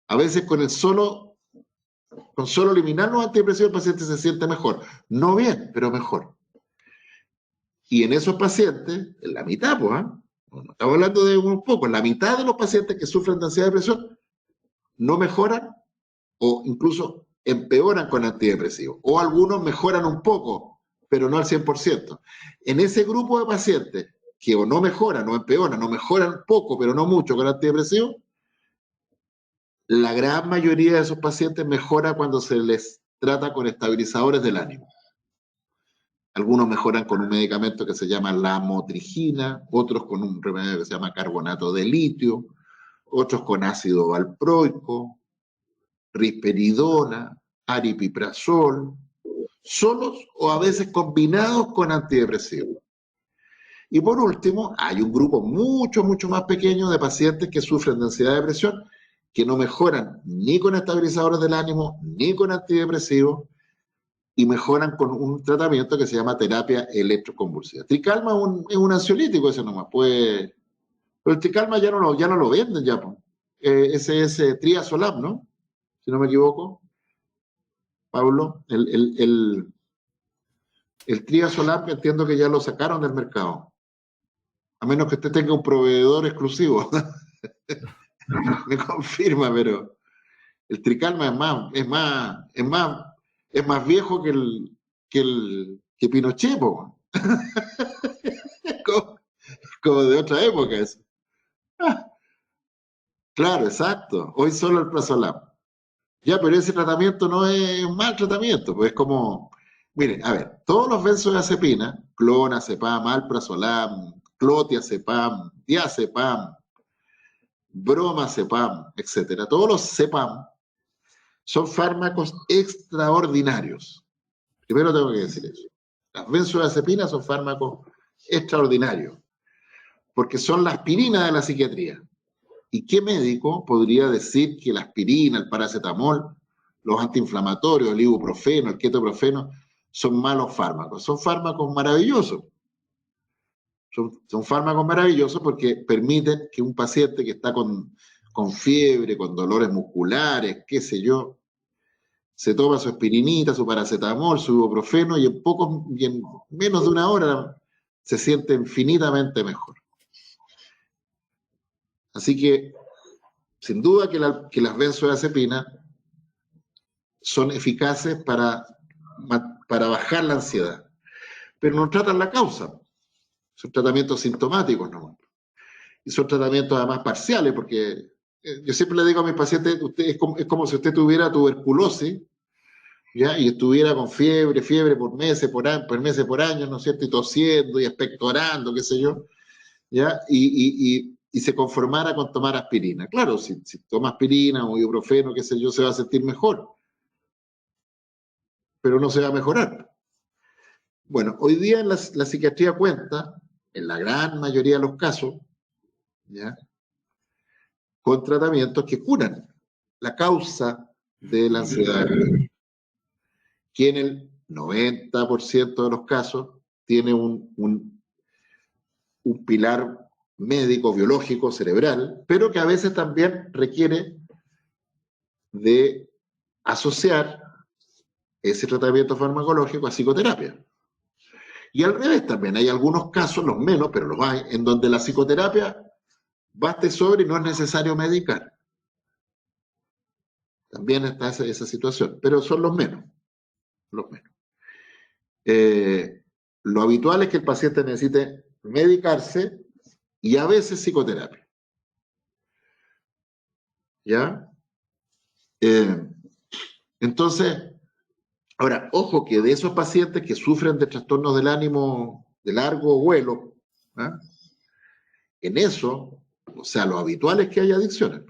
A veces con solo eliminar los antidepresivos el paciente se siente mejor. No bien, pero mejor. Y en esos pacientes, en la mitad, pues, no estamos hablando de un poco, la mitad de los pacientes que sufren de ansiedad y depresión no mejoran o incluso empeoran con antidepresivos. O algunos mejoran un poco, pero no al 100%. En ese grupo de pacientes que o no mejoran o empeoran, o mejoran poco, pero no mucho con antidepresivos, la gran mayoría de esos pacientes mejora cuando se les trata con estabilizadores del ánimo. Algunos mejoran con un medicamento que se llama lamotrigina, otros con un remedio que se llama carbonato de litio, otros con ácido valproico, risperidona, aripiprazol, solos o a veces combinados con antidepresivos. Y por último, hay un grupo mucho más pequeño de pacientes que sufren de ansiedad y depresión que no mejoran ni con estabilizadores del ánimo ni con antidepresivos y mejoran con un tratamiento que se llama terapia electroconvulsiva. Tricalma es un ansiolítico, ese nomás, pues, pero el Tricalma ya no lo venden ya, pues. Ese es Triazolam, ¿no? Si no me equivoco, Pablo, el Triazolam entiendo que ya lo sacaron del mercado, a menos que usted tenga un proveedor exclusivo. Me confirma, pero el Tricalma es más viejo que Pinochet, po. como de otra época eso. Claro, exacto. Hoy solo el Prazolam. Ya, pero ese tratamiento no es un mal tratamiento, pues es como, miren, a ver, todos los benzodiazepinas, clonazepam, alprazolam, clotiazepam, diazepam, bromazepam, etcétera, todos los cepam son fármacos extraordinarios. Primero tengo que decir eso. Las benzodiazepinas son fármacos extraordinarios, porque son la aspirina de la psiquiatría. ¿Y qué médico podría decir que la aspirina, el paracetamol, los antiinflamatorios, el ibuprofeno, el ketoprofeno, son malos fármacos? Son fármacos maravillosos. Son fármacos maravillosos porque permiten que un paciente que está con fiebre, con dolores musculares, qué sé yo, se toma su aspirinita, su paracetamol, su ibuprofeno y en menos de una hora se siente infinitamente mejor. Así que, sin duda que las benzodiazepinas son eficaces para bajar la ansiedad, pero no tratan la causa. Son tratamientos sintomáticos, ¿no? Y son tratamientos además parciales, porque yo siempre le digo a mis pacientes, es como si usted tuviera tuberculosis, ¿ya? Y estuviera con fiebre por meses, por años, ¿no es cierto? Y tosiendo y expectorando, qué sé yo, ¿ya? Y se conformara con tomar aspirina. Claro, si toma aspirina o ibuprofeno, qué sé yo, se va a sentir mejor, pero no se va a mejorar. Bueno, hoy día la psiquiatría cuenta, en la gran mayoría de los casos, ¿ya?, con tratamientos que curan la causa de la ansiedad, que en el 90% de los casos tiene un pilar médico, biológico, cerebral, pero que a veces también requiere de asociar ese tratamiento farmacológico a psicoterapia. Y al revés también, hay algunos casos, los menos, pero los hay, en donde la psicoterapia basta y sobra y no es necesario medicar. También está esa situación, pero son los menos. Los menos. Lo habitual es que el paciente necesite medicarse y a veces psicoterapia. ¿Ya? Entonces, ahora, ojo que de esos pacientes que sufren de trastornos del ánimo de largo vuelo, ¿eh?, en eso, o sea, lo habitual es que haya adicciones.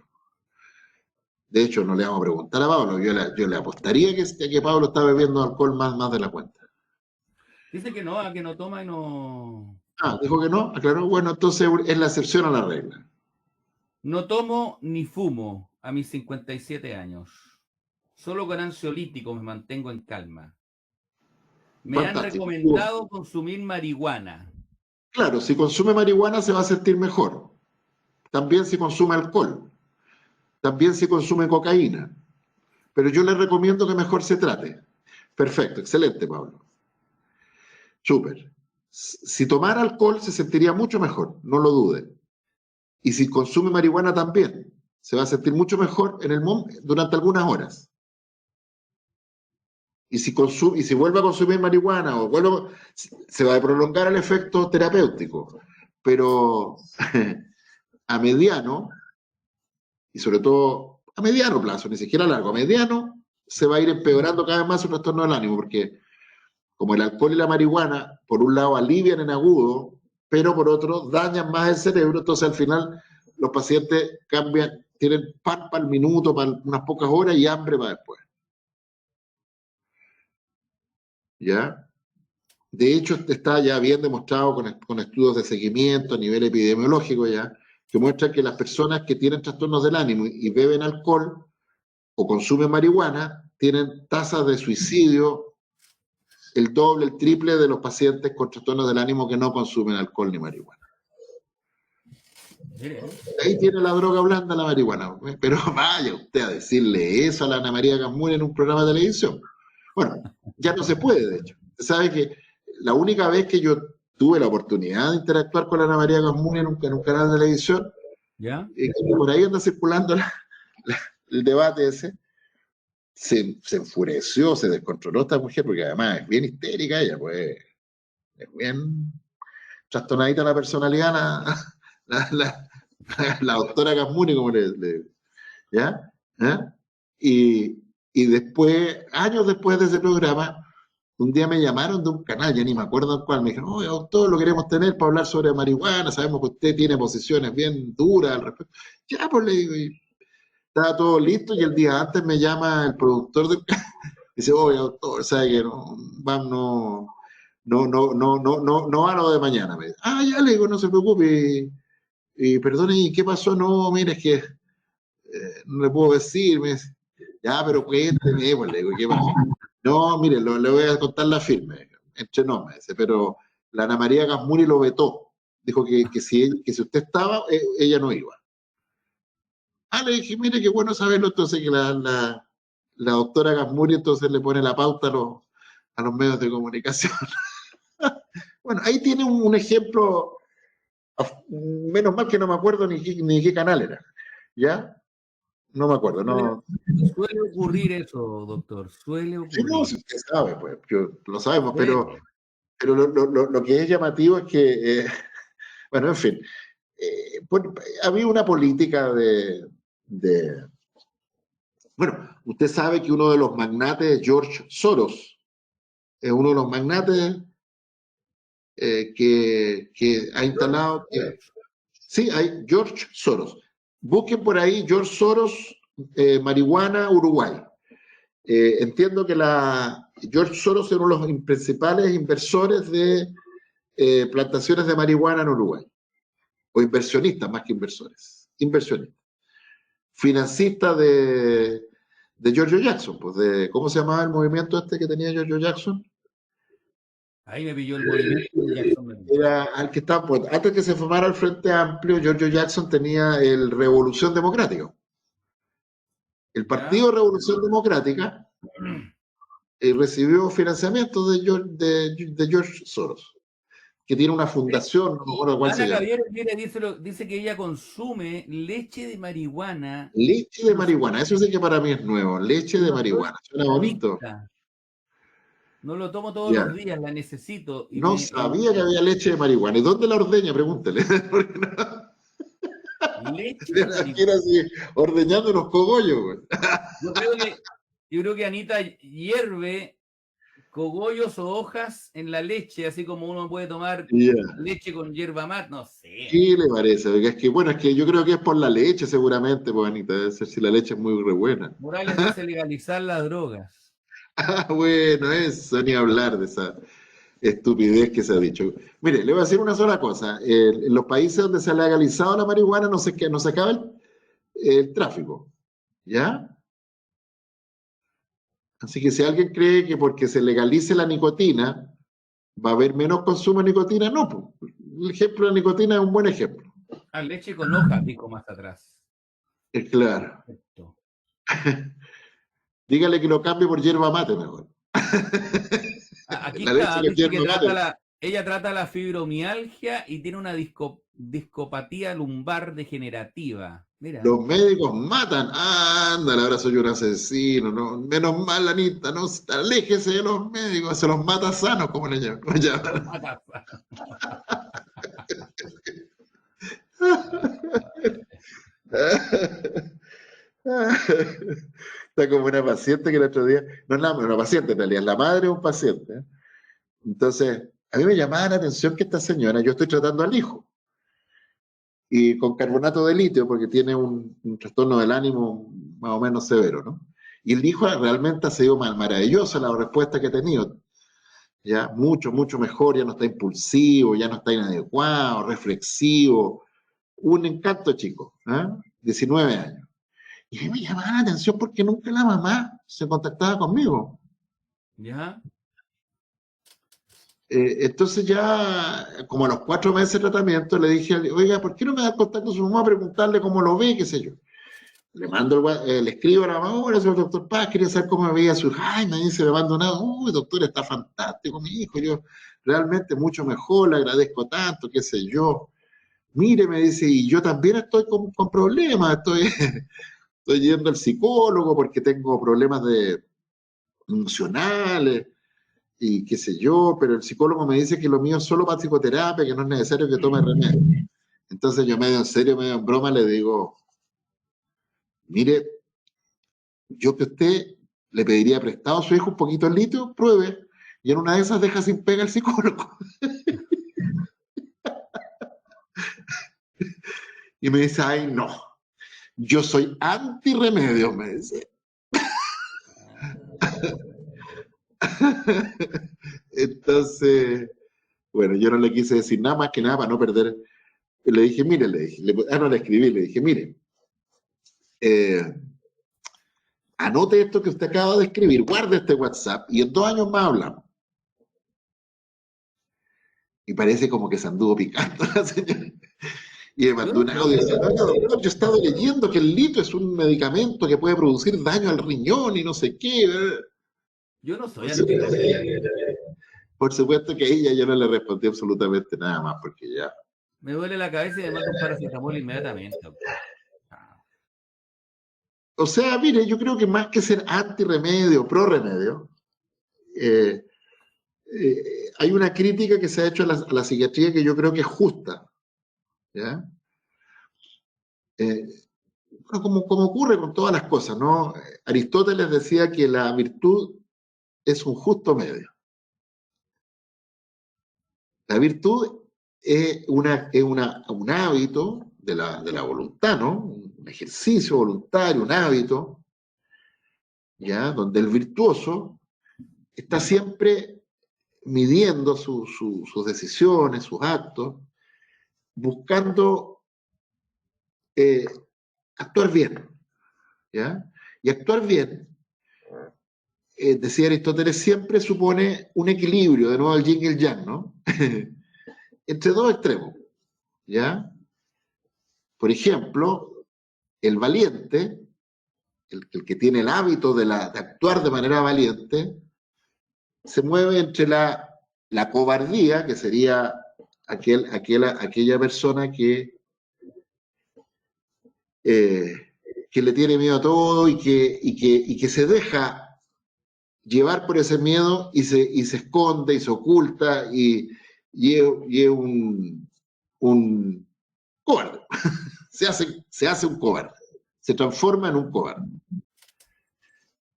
De hecho, no le vamos a preguntar a Pablo, yo le apostaría que Pablo está bebiendo alcohol más de la cuenta. Dice que no toma y no... Ah, dijo que no, aclaró. Bueno, entonces es la excepción a la regla. No tomo ni fumo a mis 57 años. Solo con ansiolítico me mantengo en calma. Me han Fantástico. recomendado consumir marihuana. Claro, si consume marihuana se va a sentir mejor. También si consume alcohol. También si consume cocaína. Pero yo le recomiendo que mejor se trate. Perfecto, excelente, Pablo. Súper. Si tomara alcohol se sentiría mucho mejor, no lo dude. Y si consume marihuana también, se va a sentir mucho mejor durante algunas horas. Y si vuelve a consumir marihuana se va a prolongar el efecto terapéutico. Pero a mediano, y sobre todo a mediano plazo, ni siquiera a largo, a mediano, se va a ir empeorando cada vez más su trastorno del ánimo, porque como el alcohol y la marihuana, por un lado alivian en agudo, pero por otro dañan más el cerebro, entonces al final los pacientes tienen pan para el minuto, para unas pocas horas y hambre para después. ¿Ya? De hecho, está ya bien demostrado con estudios de seguimiento a nivel epidemiológico ya, que muestran que las personas que tienen trastornos del ánimo y beben alcohol o consumen marihuana tienen tasas de suicidio el doble, el triple de los pacientes con trastornos del ánimo que no consumen alcohol ni marihuana. Ahí tiene la droga blanda, la marihuana. Pero vaya usted a decirle eso a la Ana María Casmurri en un programa de televisión. Bueno, ya no se puede, de hecho. Usted sabe que la única vez que yo tuve la oportunidad de interactuar con la Ana María Casmurri en un canal de televisión, ¿Ya? por ahí anda circulando el debate ese, se enfureció, se descontroló esta mujer, porque además es bien histérica ella, pues es bien trastornadita la personalidad, la doctora Casmurri, como ¿ya? ¿Ah? Y después, años después de ese programa, un día me llamaron de un canal, ya ni me acuerdo cuál, me dijeron, oye, doctor, lo queremos tener para hablar sobre marihuana, sabemos que usted tiene posiciones bien duras al respecto. Ya, pues le digo, y estaba todo listo, y el día antes me llama el productor del canal, dice, oye, doctor, sabe que no va a lo de mañana. Me dice, ya le digo, no se preocupe, y perdone, ¿y qué pasó? No, mire, es que no le puedo decir, me dice, ya, pero cuénteme, pues le digo, ¿qué pasó? No, mire, le voy a contar la firme, entre no, me dice, pero la Ana María Casmurri lo vetó, dijo que si usted estaba, ella no iba. Le dije, mire, qué bueno saberlo, entonces que la doctora Casmurri entonces le pone la pauta a los medios de comunicación. Bueno, ahí tiene un ejemplo, menos mal que no me acuerdo ni qué canal era, ¿ya? No me acuerdo, no. Suele ocurrir eso, doctor, suele ocurrir. Sí, no, si usted sabe, pues, lo sabemos, pero lo que es llamativo es que, bueno, en fin, había una política bueno, usted sabe que uno de los magnates es George Soros, es uno de los magnates que ha instalado... sí, hay George Soros. Busquen por ahí George Soros, marihuana, Uruguay. Entiendo que George Soros es uno de los principales inversores de plantaciones de marihuana en Uruguay. O inversionistas más que inversores. Inversionistas. Financista de Giorgio Jackson. Pues ¿cómo se llamaba el movimiento este que tenía Giorgio Jackson? Ahí me pilló el movimiento de Jackson. Era al que estaba, pues, antes que se formara el Frente Amplio, Giorgio Jackson tenía el Revolución Democrática. El Partido Revolución Democrática recibió financiamiento de George Soros, que tiene una fundación, no me acuerdo cuál se llama. Ana Javier dice que ella consume leche de marihuana. Leche de marihuana, eso sí que para mí es nuevo, leche de marihuana, suena bonito. No lo tomo todos los días, la necesito. Y no sabía que había leche de marihuana. ¿Y dónde la ordeña? Pregúntele. Leche de marihuana. Así, ordeñando los cogollos, güey. Yo creo que Anita hierve cogollos o hojas en la leche, así como uno puede tomar leche con hierba mate, no sé. ¿Qué le parece? Porque es que yo creo que es por la leche seguramente, pues Anita, debe ser si la leche es muy re buena. Morales dice legalizar las drogas. Bueno, eso, ni hablar de esa. estupidez que se ha dicho. Mire, le voy a decir una sola cosa. En los países donde se ha legalizado la marihuana no se acaba el tráfico. ¿Ya? Así que si alguien cree que porque se legalice la nicotina va a haber menos consumo de nicotina, no. Pues. El ejemplo de la nicotina es un buen ejemplo. Ah, leche con hoja, dijo más atrás. Es claro. Perfecto. Dígale que lo cambie por hierba mate mejor. Aquí La está, leche dice que con hierba mate. ella trata la fibromialgia y tiene una discopatía lumbar degenerativa. Mira. Los médicos matan. Ándale, ahora soy un asesino. No, menos mal, Anita, no, aléjese de los médicos, se los mata sanos, como le llaman. Los mata. Está como una paciente que el otro día, no es una paciente en realidad, es la madre de un paciente. Entonces, a mí me llamaba la atención que esta señora, yo estoy tratando al hijo, y con carbonato de litio, porque tiene un trastorno del ánimo más o menos severo, ¿no? Y el hijo realmente ha sido maravillosa la respuesta que ha tenido, ya mucho, mucho mejor, ya no está impulsivo, ya no está inadecuado, reflexivo, un encanto chico, ¿eh? 19 años. Y a mí me llamaba la atención porque nunca la mamá se contactaba conmigo. ¿Ya? Entonces ya, como a los 4 meses de tratamiento, le dije, oiga, ¿por qué no me da contacto con su mamá a preguntarle cómo lo ve, qué sé yo? Le mando, le escribo a la mamá, hola, soy el doctor Paz, quería saber cómo me veía su hija. Ay, me dice, me mando nada. Uy, doctor, está fantástico mi hijo. Yo realmente mucho mejor, le agradezco tanto, qué sé yo. Mire, me dice, y yo también estoy con problemas, estoy yendo al psicólogo porque tengo problemas emocionales y qué sé yo, pero el psicólogo me dice que lo mío es solo para psicoterapia, que no es necesario que tome remedio. Entonces yo medio en serio, medio en broma le digo, mire, yo que usted le pediría prestado a su hijo un poquito el litio, pruebe, y en una de esas deja sin pega el psicólogo. Y me dice, ay no, yo soy anti-remedio, me dice. Entonces, bueno, yo no le quise decir nada más que nada para no perder. Le dije, mire, no le escribí, le dije, mire, anote esto que usted acaba de escribir, guarde este WhatsApp y en 2 años más hablamos. Y parece como que se anduvo picando la señora. Y me mandó un audio diciendo, doctor, yo he estado leyendo que el litio es un medicamento que puede producir daño al riñón y no sé qué. Yo no soy anti. Por supuesto que a ella yo no le respondí absolutamente nada más, porque ya. Me duele la cabeza y me mando un paracetamol inmediatamente. O sea, mire, yo creo que más que ser anti-remedio, pro-remedio, hay una crítica que se ha hecho a la psiquiatría que yo creo que es justa. ¿Ya? Como ocurre con todas las cosas, ¿no? Aristóteles decía que la virtud es un justo medio. La virtud es un hábito de la voluntad, ¿no? Un ejercicio voluntario, un hábito, ¿ya? Donde el virtuoso está siempre midiendo sus decisiones, sus actos, buscando actuar bien, ¿ya? Y actuar bien, decía Aristóteles, siempre supone un equilibrio, de nuevo el yin y el yang, ¿no? Entre dos extremos, ¿ya? Por ejemplo, el valiente, el que tiene el hábito de actuar de manera valiente, se mueve entre la cobardía, que sería aquella persona que le tiene miedo a todo y que se deja llevar por ese miedo y se esconde y se oculta y es un cobarde. se hace un cobarde. Se transforma en un cobarde.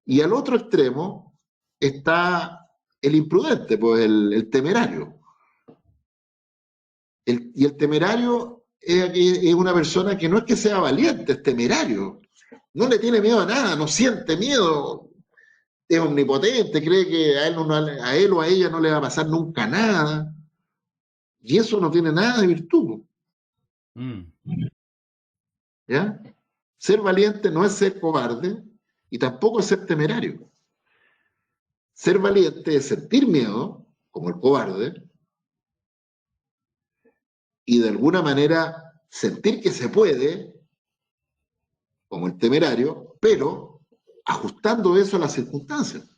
Y al otro extremo está el imprudente, pues el temerario. Y el temerario es una persona que no es que sea valiente, es temerario. No le tiene miedo a nada, no siente miedo. es omnipotente, cree que a él o a ella no le va a pasar nunca nada. Y eso no tiene nada de virtud. ¿Ya? Ser valiente no es ser cobarde y tampoco es ser temerario. Ser valiente es sentir miedo, como el cobarde, y de alguna manera sentir que se puede, como el temerario, pero ajustando eso a las circunstancias.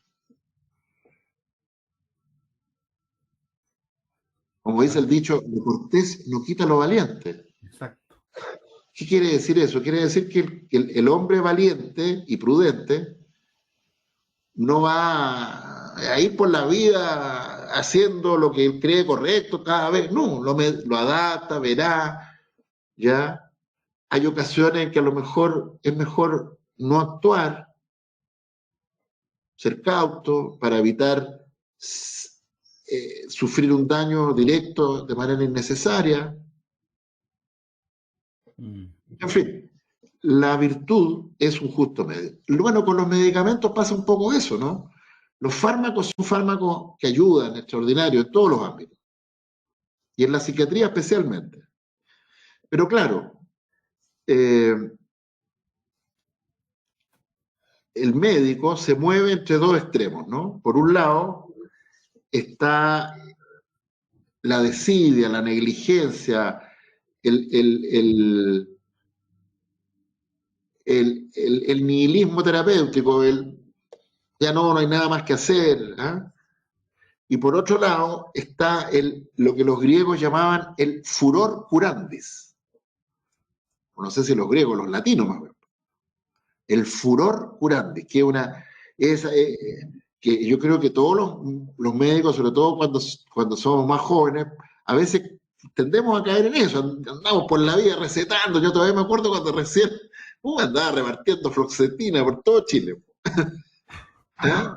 Como dice el dicho, lo cortés no quita lo valiente. Exacto. ¿Qué quiere decir eso? Quiere decir que el hombre valiente y prudente no va a ir por la vida haciendo lo que él cree correcto cada vez. No, lo adapta, verá, ¿ya? Hay ocasiones en que a lo mejor es mejor no actuar, ser cauto para evitar sufrir un daño directo de manera innecesaria. En fin, la virtud es un justo medio. Bueno, con los medicamentos pasa un poco eso, ¿no? Los fármacos son fármacos que ayudan extraordinario en todos los ámbitos, y en la psiquiatría especialmente. Pero claro, el médico se mueve entre dos extremos, ¿no? Por un lado está la desidia, la negligencia, el nihilismo terapéutico, ya no hay nada más que hacer. ¿Eh? Y por otro lado está lo que los griegos llamaban el furor curandis. No sé si los griegos, los latinos más bien. El furor curandis, que que yo creo que todos los médicos, sobre todo cuando somos más jóvenes, a veces tendemos a caer en eso, andamos por la vida recetando. Yo todavía me acuerdo cuando recién andaba repartiendo fluoxetina por todo Chile. ¿Eh?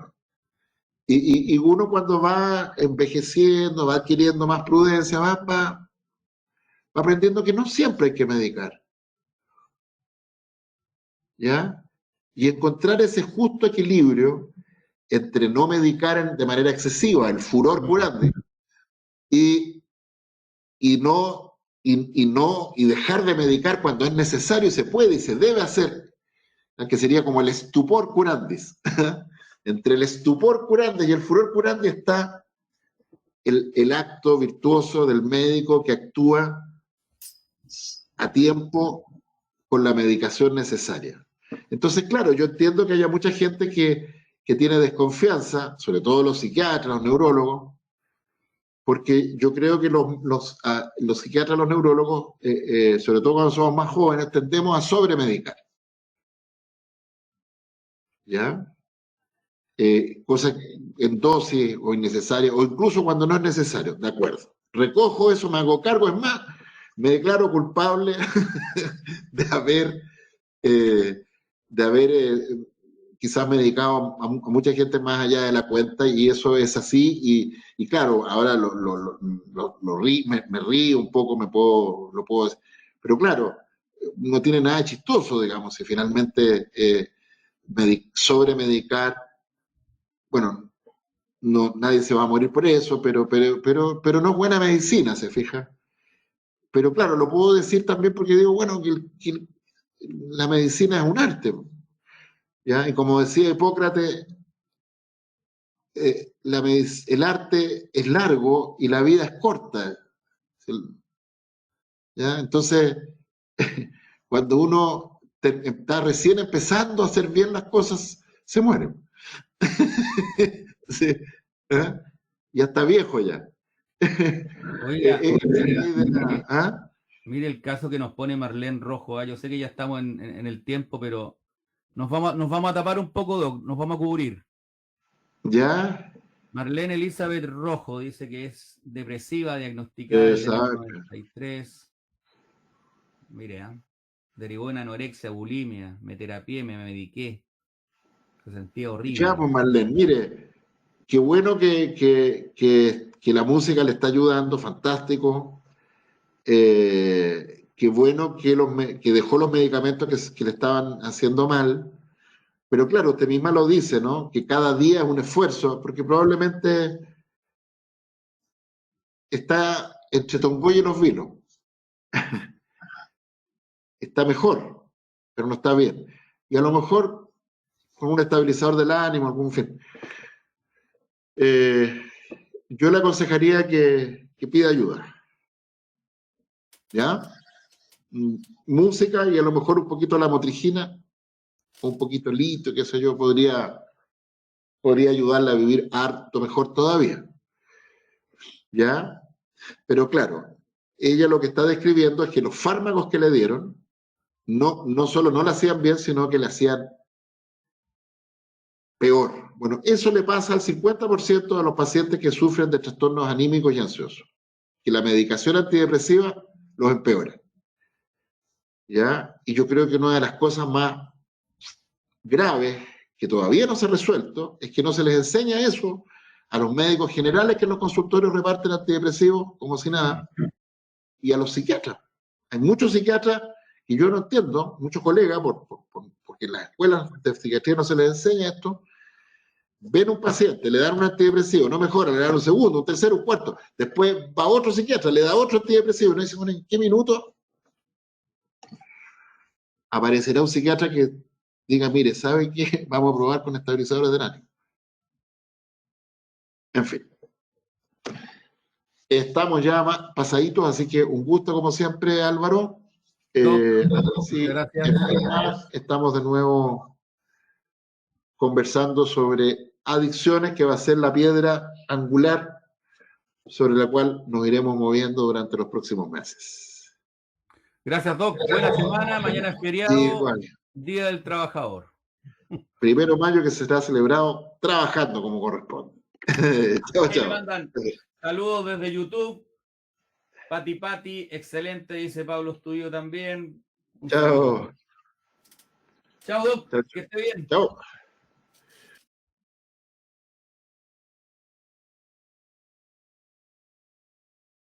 Y uno cuando va envejeciendo, va adquiriendo más prudencia, va aprendiendo que no siempre hay que medicar. ¿Ya? Y encontrar ese justo equilibrio entre no medicar de manera excesiva, el furor curante, y dejar de medicar cuando es necesario y se puede y se debe hacer, que sería como el estupor curandis. Entre el estupor curandis y el furor curandis está el acto virtuoso del médico que actúa a tiempo con la medicación necesaria. Entonces, claro, yo entiendo que haya mucha gente que tiene desconfianza, sobre todo los psiquiatras, los neurólogos, porque yo creo que los psiquiatras, los neurólogos, sobre todo cuando somos más jóvenes, tendemos a sobremedicar. ¿Ya? Cosas en dosis o innecesarias, o incluso cuando no es necesario, de acuerdo. Recojo eso, me hago cargo, es más, me declaro culpable de haber quizás medicado a mucha gente más allá de la cuenta, y eso es así, y claro, ahora me río un poco, lo puedo decir, pero claro, no tiene nada de chistoso, digamos, si finalmente sobremedicar, bueno, nadie se va a morir por eso, pero no es buena medicina, ¿se fija? Pero claro, lo puedo decir también porque digo, bueno, que la medicina es un arte, ¿ya? Y como decía Hipócrates, el arte es largo y la vida es corta, ¿ya? Entonces, cuando uno está recién empezando a hacer bien las cosas, se muere. Sí, ¿eh? Ya está viejo ya. Oiga, ¿Ah? mire el caso que nos pone Marlene Rojo. Yo sé que ya estamos en el tiempo, pero nos vamos a tapar un poco, Doc, nos vamos a cubrir. ¿Ya? Marlene Elizabeth Rojo dice que es depresiva, diagnosticada desde el año 93. Mire, derivó en anorexia, bulimia, me terapié, me mediqué. Se sentía horrible. Ya, pues Marlene, mire, qué bueno que la música le está ayudando, fantástico. Qué bueno que dejó los medicamentos que le estaban haciendo mal, Pero claro, usted misma lo dice, ¿no? Que cada día es un esfuerzo, porque probablemente está entre Tongoy y los vinos. Está mejor, pero no está bien. Y a lo mejor con un estabilizador del ánimo, algún fin. Yo le aconsejaría que pida ayuda. ¿Ya? Música y a lo mejor un poquito la motrigina, un poquito el litio, qué sé yo, podría ayudarla a vivir harto mejor todavía. ¿Ya? Pero claro, ella lo que está describiendo es que los fármacos que le dieron no solo no le hacían bien, sino que le hacían peor. Bueno, eso le pasa al 50% de los pacientes que sufren de trastornos anímicos y ansiosos, que la medicación antidepresiva los empeora. ¿Ya? Y yo creo que una de las cosas más graves que todavía no se ha resuelto es que no se les enseña eso a los médicos generales que en los consultorios reparten antidepresivos como si nada, y a los psiquiatras. Hay muchos psiquiatras y yo no entiendo, muchos colegas, porque en las escuelas de psiquiatría no se les enseña esto, ven un paciente, le dan un antidepresivo, no mejora, le dan un segundo, un tercero, un cuarto, después va otro psiquiatra, le da otro antidepresivo, y no dice, bueno, ¿en qué minuto aparecerá un psiquiatra que diga, mire, ¿sabe qué? Vamos a probar con estabilizadores del ánimo? En fin. Estamos ya pasaditos, así que un gusto como siempre, Álvaro. Sí, gracias. estamos de nuevo conversando sobre adicciones, que va a ser la piedra angular sobre la cual nos iremos moviendo durante los próximos meses. Gracias, Doc. Buena semana. Mañana es feriado, igual. Día del Trabajador. 1 de mayo que se está celebrado trabajando como corresponde. Chao, Ahí me chao. mandan saludos desde YouTube. Pati, excelente, dice Pablo Estudio también. Chao. Chao, Doc. Chao. Que esté bien. Chao.